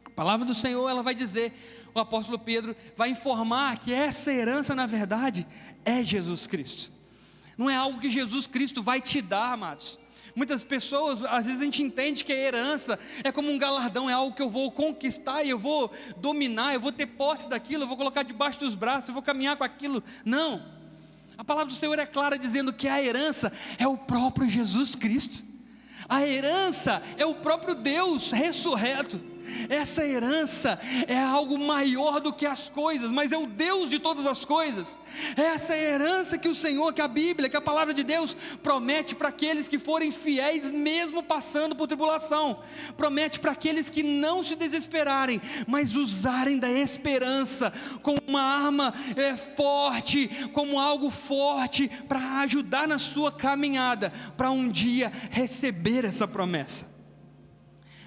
A palavra do Senhor, ela vai dizer, o apóstolo Pedro vai informar que essa herança na verdade é Jesus Cristo. Não é algo que Jesus Cristo vai te dar, amados, Muitas pessoas, às vezes a gente entende que a herança é como um galardão, é algo que eu vou conquistar e eu vou dominar, eu vou ter posse daquilo, eu vou colocar debaixo dos braços, eu vou caminhar com aquilo. Não, a palavra do Senhor é clara dizendo que a herança é o próprio Jesus Cristo. A herança é o próprio Deus ressurreto. Essa herança é algo maior do que as coisas, mas é o Deus de todas as coisas. Essa é a herança que o Senhor, que a Bíblia, que a palavra de Deus promete para aqueles que forem fiéis, mesmo passando por tribulação. Promete para aqueles que não se desesperarem, mas usarem da esperança como uma arma forte, como algo forte para ajudar na sua caminhada, para um dia receber essa promessa.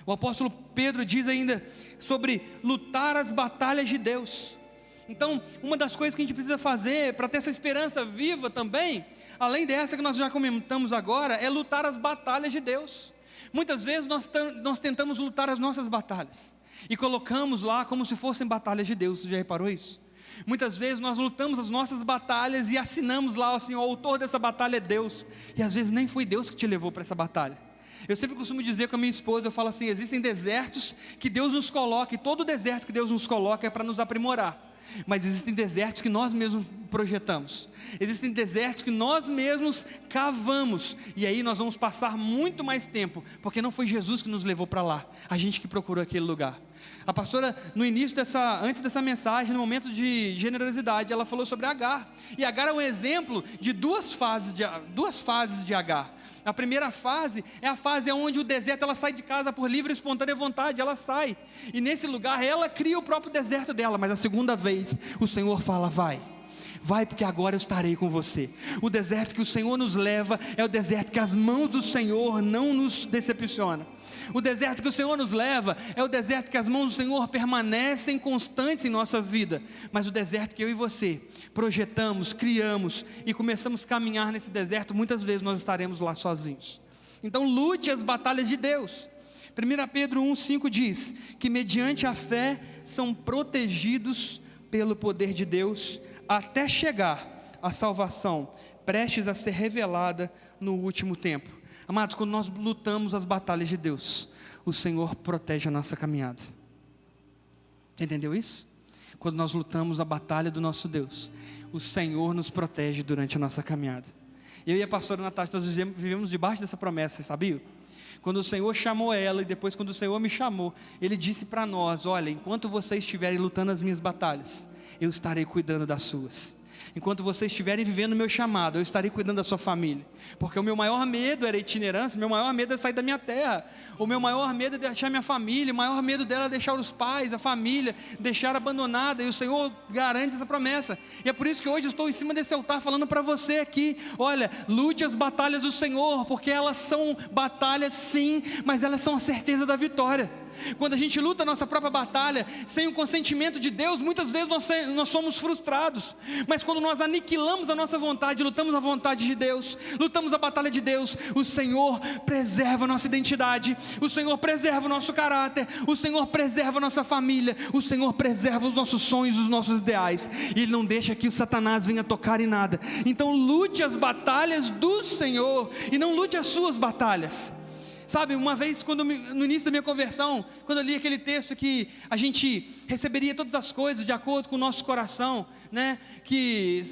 O apóstolo Pedro diz ainda sobre lutar as batalhas de Deus. Então, uma das coisas que a gente precisa fazer para ter essa esperança viva também, além dessa que nós já comentamos agora, é lutar as batalhas de Deus. Muitas vezes nós tentamos lutar as nossas batalhas e colocamos lá como se fossem batalhas de Deus. Você já reparou isso? Muitas vezes nós lutamos as nossas batalhas e assinamos lá assim: o autor dessa batalha é Deus, e às vezes nem foi Deus que te levou para essa batalha. Eu sempre costumo dizer com a minha esposa, eu falo assim: existem desertos que Deus nos coloca, e todo deserto que Deus nos coloca é para nos aprimorar, mas existem desertos que nós mesmos projetamos, existem desertos que nós mesmos cavamos, e aí nós vamos passar muito mais tempo, porque não foi Jesus que nos levou para lá, a gente que procurou aquele lugar. A pastora, no início antes dessa mensagem, no momento de generosidade, ela falou sobre Agar, e Agar é um exemplo de duas fases de Agar. A primeira fase é a fase onde o deserto, ela sai de casa por livre e espontânea vontade, ela sai, e nesse lugar ela cria o próprio deserto dela, mas a segunda vez o Senhor fala: vai, porque agora eu estarei com você. O deserto que o Senhor nos leva é o deserto que as mãos do Senhor não nos decepcionam. O deserto que o Senhor nos leva é o deserto que as mãos do Senhor permanecem constantes em nossa vida. Mas o deserto que eu e você projetamos, criamos e começamos a caminhar nesse deserto, muitas vezes nós estaremos lá sozinhos. Então lute as batalhas de Deus. 1 Pedro 1,5 diz que mediante a fé são protegidos pelo poder de Deus, até chegar à salvação, prestes a ser revelada no último tempo. Amados, quando nós lutamos as batalhas de Deus, o Senhor protege a nossa caminhada. Entendeu isso? Quando nós lutamos a batalha do nosso Deus, o Senhor nos protege durante a nossa caminhada. Eu e a pastora Natasha, nós vivemos debaixo dessa promessa, você sabia? Quando o Senhor chamou ela e depois quando o Senhor me chamou, Ele disse para nós: olha, enquanto vocês estiverem lutando as minhas batalhas, eu estarei cuidando das suas. Enquanto vocês estiverem vivendo o meu chamado, eu estarei cuidando da sua família, porque o meu maior medo era a itinerância, o meu maior medo é sair da minha terra, o meu maior medo é deixar minha família, o maior medo dela é deixar os pais, a família, deixar abandonada, e o Senhor garante essa promessa, e é por isso que hoje estou em cima desse altar falando para você aqui: olha, lute as batalhas do Senhor, porque elas são batalhas sim, mas elas são a certeza da vitória. Quando a gente luta a nossa própria batalha, sem o consentimento de Deus, muitas vezes nós somos frustrados, mas quando nós aniquilamos a nossa vontade, lutamos a vontade de Deus, lutamos a batalha de Deus, o Senhor preserva a nossa identidade, o Senhor preserva o nosso caráter, o Senhor preserva a nossa família, o Senhor preserva os nossos sonhos, os nossos ideais, e Ele não deixa que o Satanás venha tocar em nada. Então lute as batalhas do Senhor, e não lute as suas batalhas. Sabe, uma vez no início da minha conversão, quando eu li aquele texto que a gente receberia todas as coisas de acordo com o nosso coração, né? Que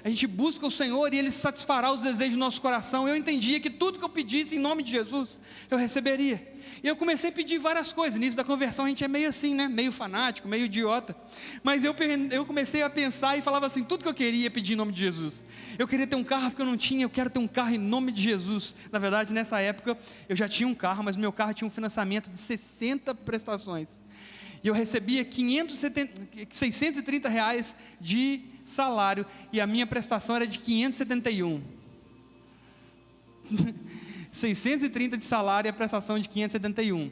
a gente busca o Senhor e Ele satisfará os desejos do nosso coração. Eu entendia que tudo que eu pedisse em nome de Jesus, eu receberia. E eu comecei a pedir várias coisas. No início da conversão a gente é meio assim, né? Meio fanático, meio idiota. Mas eu comecei a pensar e falava assim: tudo que eu queria pedir em nome de Jesus. Eu queria ter um carro porque eu não tinha, eu quero ter um carro em nome de Jesus. Na verdade, nessa época eu já tinha um carro, mas meu carro tinha um financiamento de 60 prestações. E eu recebia 630 reais de salário, e a minha prestação era de 571. 630 de salário e a prestação de 571.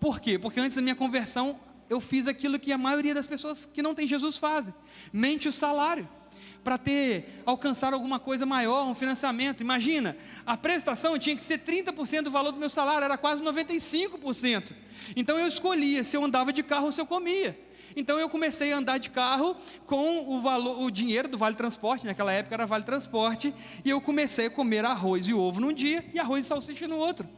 Por quê? Porque antes da minha conversão, eu fiz aquilo que a maioria das pessoas que não tem Jesus fazem: mente o salário, para alcançar alguma coisa maior, um financiamento. Imagina, a prestação tinha que ser 30% do valor do meu salário, era quase 95%. Então eu escolhia se eu andava de carro ou se eu comia. Então eu comecei a andar de carro com o dinheiro do Vale Transporte, naquela época era Vale Transporte, e eu comecei a comer arroz e ovo num dia e arroz e salsicha no outro.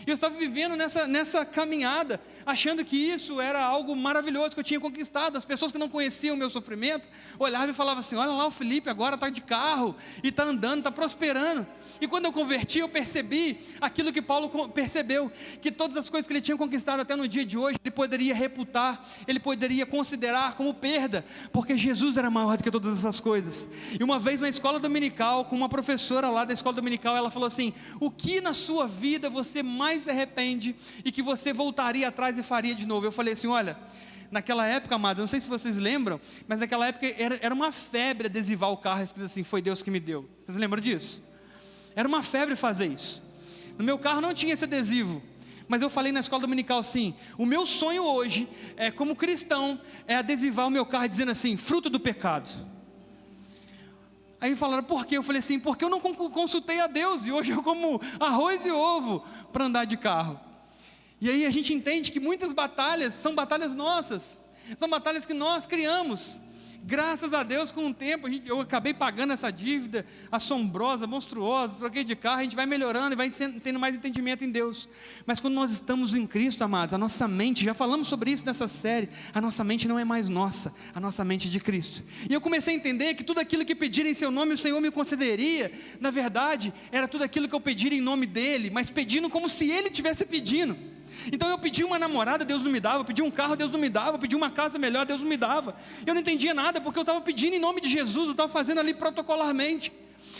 E eu estava vivendo nessa caminhada, achando que isso era algo maravilhoso que eu tinha conquistado. As pessoas que não conheciam o meu sofrimento olhavam e falavam assim: olha lá, o Felipe agora está de carro e está andando, está prosperando. E quando eu converti, eu percebi aquilo que Paulo percebeu, que todas as coisas que ele tinha conquistado até no dia de hoje, ele poderia reputar, ele poderia considerar como perda, porque Jesus era maior do que todas essas coisas. E uma vez na escola dominical, com uma professora lá da escola dominical, ela falou assim: o que na sua vida você mais se arrepende e que você voltaria atrás e faria de novo? Eu falei assim: olha, naquela época, amados, não sei se vocês lembram, mas naquela época era uma febre adesivar o carro escrito assim: foi Deus que me deu. Vocês lembram disso? Era uma febre fazer isso. No meu carro não tinha esse adesivo, mas eu falei na escola dominical assim: o meu sonho hoje, como cristão, é adesivar o meu carro dizendo assim: fruto do pecado. Aí falaram: por quê? Eu falei assim: porque eu não consultei a Deus, e hoje eu como arroz e ovo para andar de carro. E aí a gente entende que muitas batalhas são batalhas nossas, são batalhas que nós criamos. Graças a Deus, com o tempo, eu acabei pagando essa dívida assombrosa, monstruosa, troquei de carro, a gente vai melhorando e vai tendo mais entendimento em Deus. Mas quando nós estamos em Cristo, amados, a nossa mente, já falamos sobre isso nessa série, a nossa mente não é mais nossa, a nossa mente é de Cristo. E eu comecei a entender que tudo aquilo que pedir em seu nome, o Senhor me concederia. Na verdade, era tudo aquilo que eu pedir em nome dEle, mas pedindo como se Ele estivesse pedindo. Então eu pedi uma namorada, Deus não me dava. Eu pedi um carro, Deus não me dava. Eu pedi uma casa melhor, Deus não me dava. Eu não entendia nada, porque eu estava pedindo em nome de Jesus, eu estava fazendo ali protocolarmente.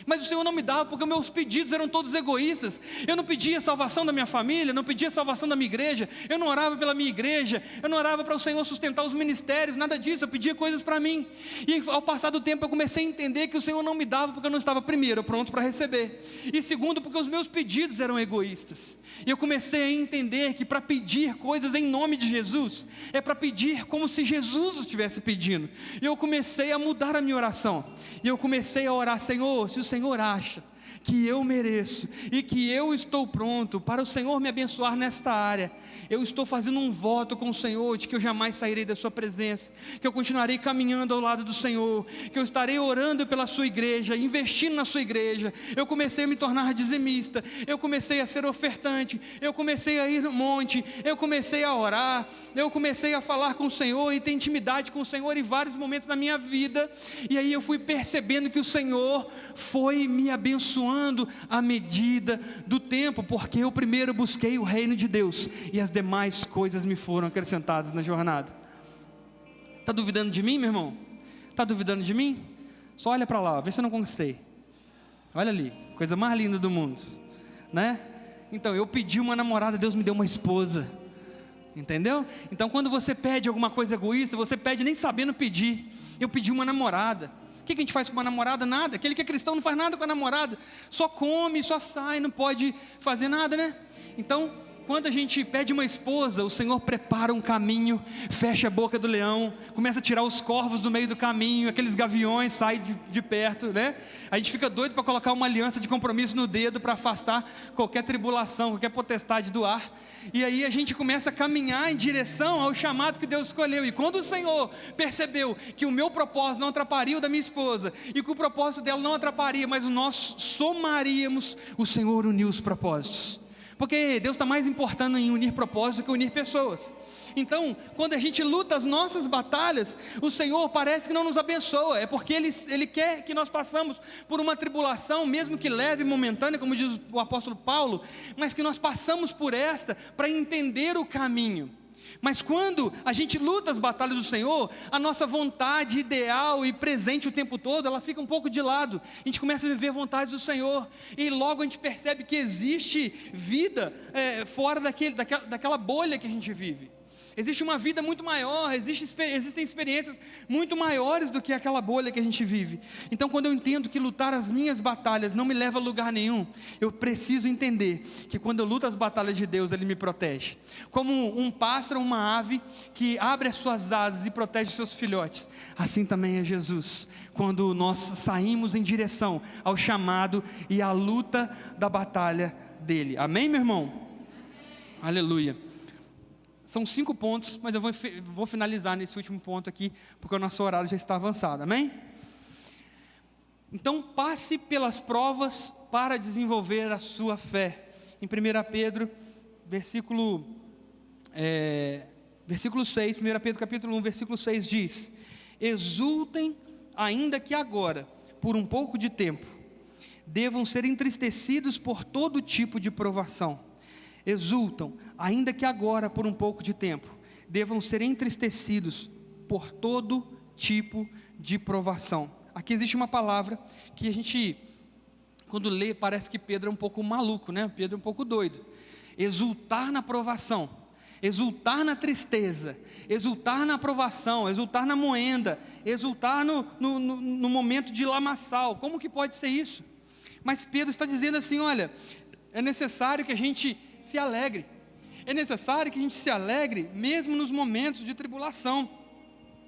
Mas o Senhor não me dava, porque meus pedidos eram todos egoístas. Eu não pedia a salvação da minha família, não pedia a salvação da minha igreja, eu não orava pela minha igreja, eu não orava para o Senhor sustentar os ministérios, nada disso, eu pedia coisas para mim. E ao passar do tempo eu comecei a entender que o Senhor não me dava, porque eu não estava, primeiro, pronto para receber, e segundo, porque os meus pedidos eram egoístas. E eu comecei a entender que para pedir coisas em nome de Jesus, é para pedir como se Jesus estivesse pedindo. E eu comecei a mudar a minha oração, e eu comecei a orar: Senhor, se o Senhor acha que eu mereço e que eu estou pronto para o Senhor me abençoar nesta área, eu estou fazendo um voto com o Senhor de que eu jamais sairei da sua presença, que eu continuarei caminhando ao lado do Senhor, que eu estarei orando pela sua igreja, investindo na sua igreja. Eu comecei a me tornar dizimista, eu comecei a ser ofertante, eu comecei a ir no monte, eu comecei a orar, eu comecei a falar com o Senhor e ter intimidade com o Senhor em vários momentos da minha vida. E aí eu fui percebendo que o Senhor foi me abençoando à medida do tempo, porque eu primeiro busquei o reino de Deus e as demais coisas me foram acrescentadas na jornada. Está duvidando de mim, meu irmão? Está duvidando de mim? Só olha para lá, vê se eu não conquistei. Olha ali, coisa mais linda do mundo, né? Então, eu pedi uma namorada, Deus me deu uma esposa. Entendeu? Então, quando você pede alguma coisa egoísta, você pede nem sabendo pedir. Eu pedi uma namorada. O que a gente faz com uma namorada? Nada. Aquele que é cristão não faz nada com a namorada, só come, só sai, não pode fazer nada, né? Então, quando a gente pede uma esposa, o Senhor prepara um caminho, fecha a boca do leão, começa a tirar os corvos do meio do caminho, aqueles gaviões saem de perto, né? A gente fica doido para colocar uma aliança de compromisso no dedo para afastar qualquer tribulação, qualquer potestade do ar. E aí a gente começa a caminhar em direção ao chamado que Deus escolheu. E quando o Senhor percebeu que o meu propósito não atrapalharia o da minha esposa, e que o propósito dela não atrapalharia, mas nós somaríamos, o Senhor uniu os propósitos. Porque Deus está mais importando em unir propósitos do que unir pessoas. Então, quando a gente luta as nossas batalhas, o Senhor parece que não nos abençoa. É porque Ele quer que nós passamos por uma tribulação, mesmo que leve e momentânea, como diz o apóstolo Paulo, mas que nós passamos por esta para entender o caminho. Mas quando a gente luta as batalhas do Senhor, a nossa vontade ideal e presente o tempo todo, ela fica um pouco de lado. A gente começa a viver a vontade do Senhor, e logo a gente percebe que existe vida fora daquela bolha que a gente vive. Existe uma vida muito maior, existem experiências muito maiores do que aquela bolha que a gente vive. Então, quando eu entendo que lutar as minhas batalhas não me leva a lugar nenhum, eu preciso entender que quando eu luto as batalhas de Deus, Ele me protege. Como um pássaro, uma ave que abre as suas asas e protege os seus filhotes, assim também é Jesus, quando nós saímos em direção ao chamado e à luta da batalha dEle. Amém, meu irmão? Amém. Aleluia. São 5 pontos, mas eu vou finalizar nesse último ponto aqui, porque o nosso horário já está avançado, amém? Então, passe pelas provas para desenvolver a sua fé. Em 1 Pedro, versículo 6, 1 Pedro capítulo 1, versículo 6 diz: exultem, ainda que agora, por um pouco de tempo, devam ser entristecidos por todo tipo de provação. Exultam, ainda que agora, por um pouco de tempo, devam ser entristecidos por todo tipo de provação. Aqui existe uma palavra que a gente, quando lê, parece que Pedro é um pouco maluco, né? Pedro é um pouco doido. Exultar na provação, exultar na tristeza, exultar na provação, exultar na moenda, exultar no momento de lamaçal. Como que pode ser isso? Mas Pedro está dizendo assim, olha, é necessário que a gente se alegre, é necessário que a gente se alegre mesmo nos momentos de tribulação,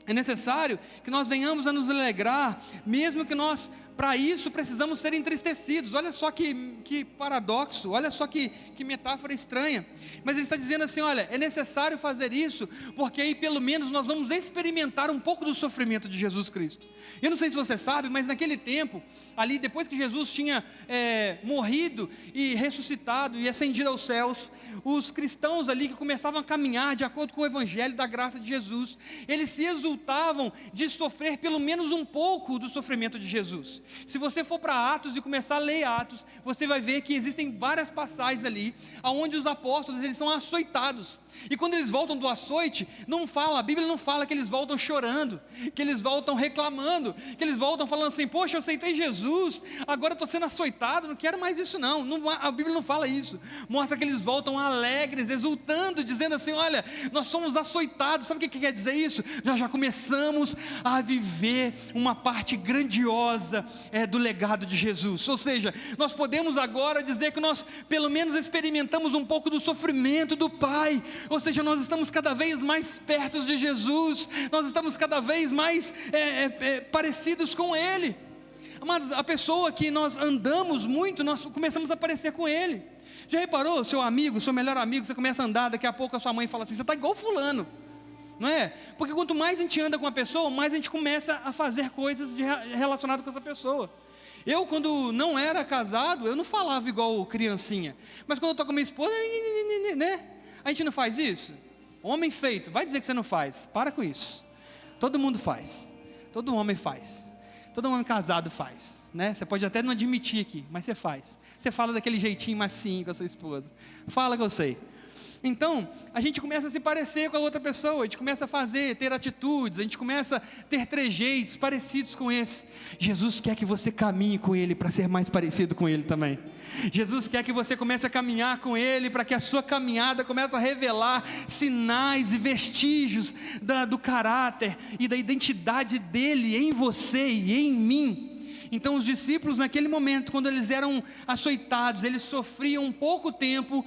é necessário que nós venhamos a nos alegrar, mesmo que nós, para isso, precisamos ser entristecidos. Olha só que paradoxo, olha só que metáfora estranha, mas ele está dizendo assim, olha, é necessário fazer isso, porque aí pelo menos nós vamos experimentar um pouco do sofrimento de Jesus Cristo. Eu não sei se você sabe, mas naquele tempo, ali depois que Jesus tinha morrido e ressuscitado e ascendido aos céus, os cristãos ali que começavam a caminhar de acordo com o evangelho da graça de Jesus, eles se exultavam de sofrer pelo menos um pouco do sofrimento de Jesus. Se você for para Atos e começar a ler Atos, você vai ver que existem várias passagens ali, onde os apóstolos eles são açoitados, e quando eles voltam do açoite, a Bíblia não fala que eles voltam chorando, que eles voltam reclamando, que eles voltam falando assim, poxa, eu aceitei Jesus, agora eu estou sendo açoitado, não quero mais isso não, a Bíblia não fala isso, mostra que eles voltam alegres, exultando, dizendo assim, olha, nós somos açoitados. Sabe o que quer dizer isso? Nós já começamos a viver uma parte grandiosa do legado de Jesus, ou seja, nós podemos agora dizer que nós pelo menos experimentamos um pouco do sofrimento do Pai, ou seja, nós estamos cada vez mais perto de Jesus, nós estamos cada vez mais parecidos com Ele. Amados, a pessoa que nós andamos muito, nós começamos a parecer com Ele. Já reparou, seu amigo, seu melhor amigo, você começa a andar, daqui a pouco a sua mãe fala assim, você está igual fulano, não é? Porque quanto mais a gente anda com uma pessoa, mais a gente começa a fazer coisas relacionadas com essa pessoa. Eu, quando não era casado, eu não falava igual criancinha, mas quando eu estou com minha esposa, né? A gente não faz isso? Homem feito, vai dizer que você não faz, para com isso. Todo mundo faz, todo homem faz, todo homem casado faz, né? Você pode até não admitir aqui, mas você faz. Você fala daquele jeitinho macinho com a sua esposa, fala que eu sei. Então, a gente começa a se parecer com a outra pessoa, a gente começa a ter atitudes, a gente começa a ter trejeitos parecidos com esse. Jesus quer que você caminhe com Ele para ser mais parecido com Ele também. Jesus quer que você comece a caminhar com Ele, para que a sua caminhada comece a revelar sinais e vestígios do caráter e da identidade dEle em você e em mim. Então os discípulos naquele momento, quando eles eram açoitados, eles sofriam um pouco tempo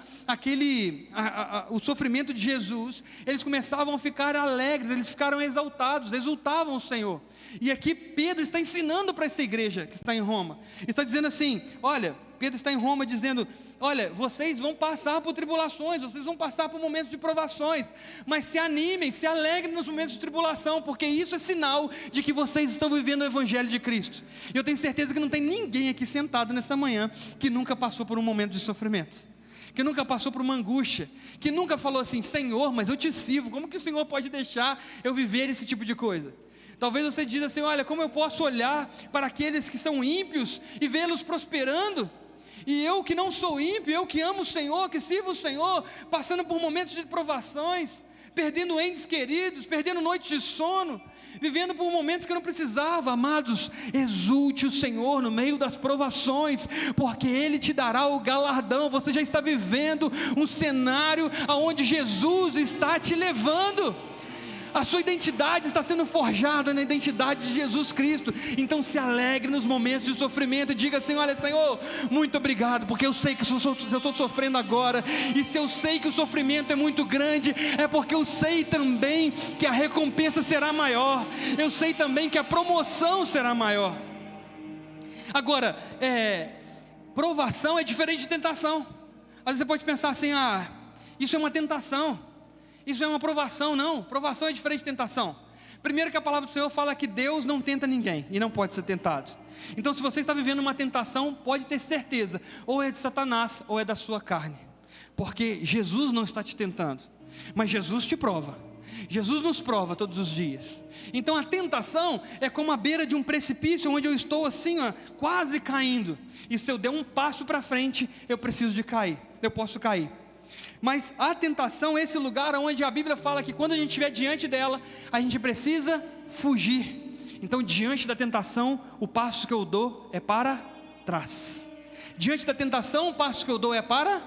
o sofrimento de Jesus, eles começavam a ficar alegres, eles ficaram exaltados, exultavam o Senhor. E aqui Pedro está ensinando para essa igreja que está em Roma, está dizendo assim, olha, Pedro está em Roma dizendo, olha, vocês vão passar por tribulações, vocês vão passar por momentos de provações, mas se animem, se alegrem nos momentos de tribulação, porque isso é sinal de que vocês estão vivendo o Evangelho de Cristo. Eu tenho certeza que não tem ninguém aqui sentado nessa manhã que nunca passou por um momento de sofrimento, que nunca passou por uma angústia, que nunca falou assim, Senhor, mas eu te sirvo, como que o Senhor pode deixar eu viver esse tipo de coisa? Talvez você diz assim, olha, como eu posso olhar para aqueles que são ímpios e vê-los prosperando? E eu que não sou ímpio, eu que amo o Senhor, que sirvo o Senhor, passando por momentos de provações, perdendo entes queridos, perdendo noites de sono, vivendo por momentos que eu não precisava. Amados, exulte o Senhor no meio das provações, porque Ele te dará o galardão. Você já está vivendo um cenário aonde Jesus está te levando. A sua identidade está sendo forjada na identidade de Jesus Cristo. Então se alegre nos momentos de sofrimento e diga assim, olha Senhor, muito obrigado, porque eu sei que se eu estou sofrendo agora, e se eu sei que o sofrimento é muito grande, é porque eu sei também que a recompensa será maior, eu sei também que a promoção será maior. Agora, provação é diferente de tentação. Às vezes você pode pensar assim, isso é uma tentação, Isso é uma provação, não. Provação é diferente de tentação. Primeiro que a palavra do Senhor fala que Deus não tenta ninguém e não pode ser tentado. Então se você está vivendo uma tentação, pode ter certeza, ou é de Satanás ou é da sua carne. Porque Jesus não está te tentando, mas Jesus te prova. Jesus nos prova todos os dias. Então a tentação é como a beira de um precipício, onde eu estou assim, quase caindo. E se eu der um passo para frente, eu preciso de cair, eu posso cair. Mas a tentação é esse lugar onde a Bíblia fala que quando a gente estiver diante dela, a gente precisa fugir. Então diante da tentação, o passo que eu dou é para trás. Diante da tentação, o passo que eu dou é para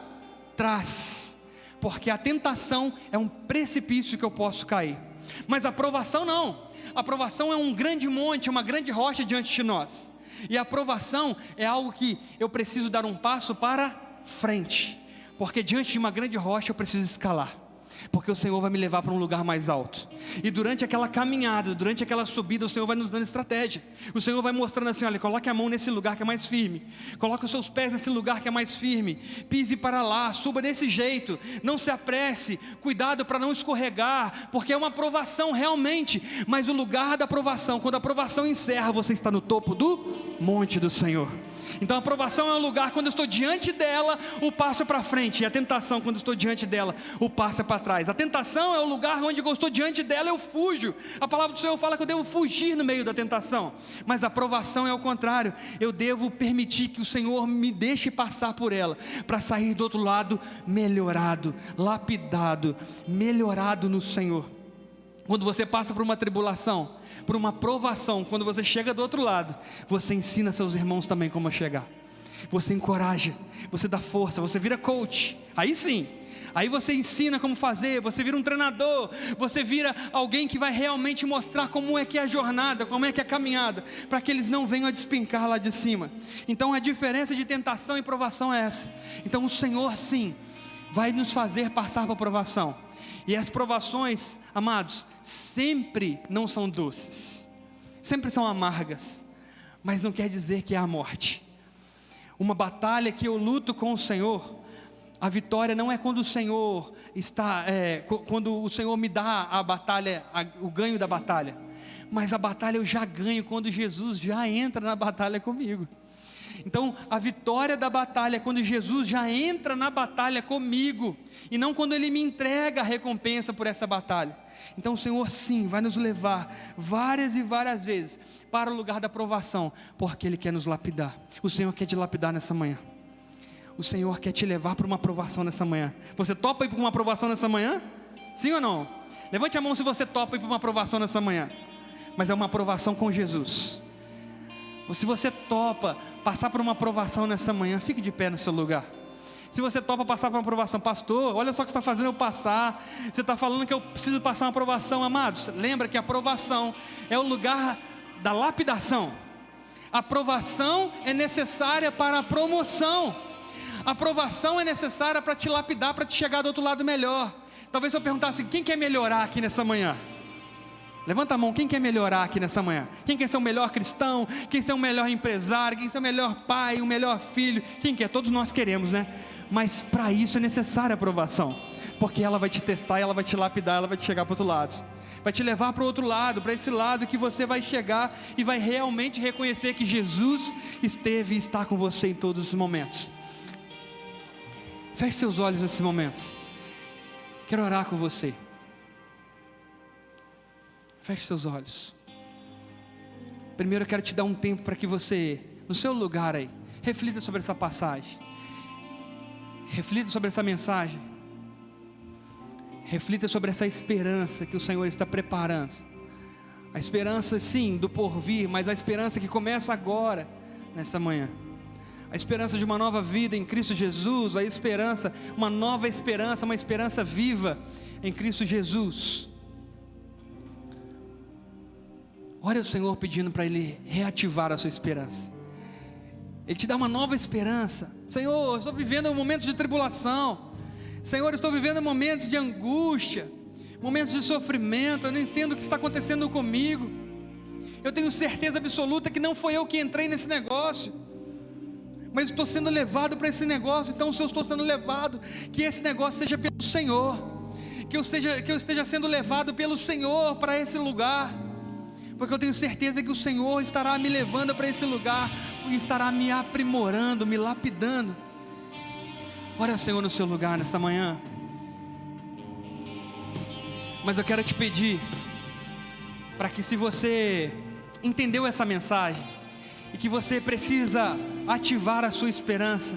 trás. Porque a tentação é um precipício que eu posso cair. Mas a provação não. A provação é um grande monte, uma grande rocha diante de nós. E a provação é algo que eu preciso dar um passo para frente. Porque diante de uma grande rocha eu preciso escalar. Porque o Senhor vai me levar para um lugar mais alto. E durante aquela caminhada, durante aquela subida, o Senhor vai nos dando estratégia. O Senhor vai mostrando assim, olha, coloque a mão nesse lugar que é mais firme. Coloque os seus pés nesse lugar que é mais firme. Pise para lá, suba desse jeito. Não se apresse, cuidado para não escorregar. Porque é uma provação realmente. Mas o lugar da provação, quando a provação encerra, você está no topo do monte do Senhor. Então a provação é um lugar, quando eu estou diante dela, o passo é para frente. E a tentação, quando eu estou diante dela, o passo é para trás. A tentação é o lugar onde eu estou diante dela, eu fujo. A palavra do Senhor fala que eu devo fugir no meio da tentação. Mas a provação é o contrário. Eu devo permitir que o Senhor me deixe passar por ela, para sair do outro lado melhorado, lapidado, melhorado no Senhor. Quando você passa por uma tribulação, por uma provação, quando você chega do outro lado, você ensina seus irmãos também como chegar. Você encoraja, você dá força, você vira coach. Aí sim, aí você ensina como fazer, você vira um treinador, você vira alguém que vai realmente mostrar como é que é a jornada, como é que é a caminhada, para que eles não venham a despencar lá de cima. Então a diferença de tentação e provação é essa. Então o Senhor sim, vai nos fazer passar por provação. E as provações, amados, sempre não são doces, sempre são amargas, mas não quer dizer que é a morte. Uma batalha que eu luto com o Senhor, a vitória não é quando o Senhor está, quando o Senhor me dá a batalha, o ganho da batalha, mas a batalha eu já ganho quando Jesus já entra na batalha comigo. Então a vitória da batalha é quando Jesus já entra na batalha comigo, e não quando Ele me entrega a recompensa por essa batalha. Então o Senhor sim vai nos levar várias e várias vezes para o lugar da provação, porque Ele quer nos lapidar. O Senhor quer te lapidar nessa manhã. O Senhor quer te levar para uma provação nessa manhã. Você topa ir para uma provação nessa manhã? Sim ou não? Levante a mão se você topa ir para uma provação nessa manhã. Mas é uma provação com Jesus. Se você topa passar por uma provação nessa manhã, fique de pé no seu lugar. Se você topa passar por uma provação, pastor, olha só o que você está fazendo eu passar. Você está falando que eu preciso passar uma provação, amados. Lembra que a provação é o lugar da lapidação. A provação é necessária para a promoção. A provação é necessária para te lapidar, para te chegar do outro lado melhor. Talvez se eu perguntasse, quem quer melhorar aqui nessa manhã? Levanta a mão, quem quer melhorar aqui nessa manhã? Quem quer ser o melhor cristão? Quem quer ser o melhor empresário? Quem quer ser o melhor pai, o melhor filho? Quem quer? Todos nós queremos, né? Mas para isso é necessária a aprovação, porque ela vai te testar, ela vai te lapidar, ela vai te chegar para o outro lado, vai te levar para o outro lado, para esse lado que você vai chegar e vai realmente reconhecer que Jesus esteve e está com você em todos os momentos. Feche seus olhos nesse momento. Quero orar com você. Feche seus olhos. Primeiro eu quero te dar um tempo para que você, no seu lugar aí, reflita sobre essa passagem. Reflita sobre essa mensagem. Reflita sobre essa esperança que o Senhor está preparando. A esperança sim do porvir, mas a esperança que começa agora, nessa manhã. A esperança de uma nova vida em Cristo Jesus. A esperança, uma nova esperança, uma esperança viva em Cristo Jesus. Ore ao Senhor pedindo para Ele reativar a sua esperança. Ele te dá uma nova esperança. Senhor, eu estou vivendo momentos de tribulação. Senhor, eu estou vivendo momentos de angústia, momentos de sofrimento. Eu não entendo o que está acontecendo comigo. Eu tenho certeza absoluta que não foi eu que entrei nesse negócio, mas estou sendo levado para esse negócio. Então se eu estou sendo levado, que esse negócio seja pelo Senhor, que eu esteja sendo levado pelo Senhor para esse lugar, porque eu tenho certeza que o Senhor estará me levando para esse lugar, e estará me aprimorando, me lapidando. Ora ao Senhor no seu lugar nessa manhã. Mas eu quero te pedir, para que, se você entendeu essa mensagem, e que você precisa ativar a sua esperança,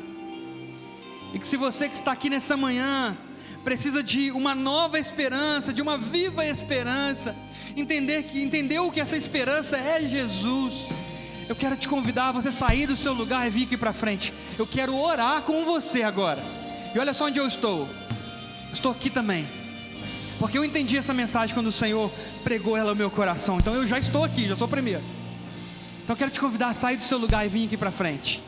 e que se você que está aqui nessa manhã precisa de uma nova esperança, de uma viva esperança, entendeu que essa esperança é Jesus, eu quero te convidar a você sair do seu lugar e vir aqui para frente. Eu quero orar com você agora. E olha só onde eu estou aqui também, porque eu entendi essa mensagem quando o Senhor pregou ela no meu coração. Então eu já estou aqui, já sou o primeiro. Então eu quero te convidar a sair do seu lugar e vir aqui para frente.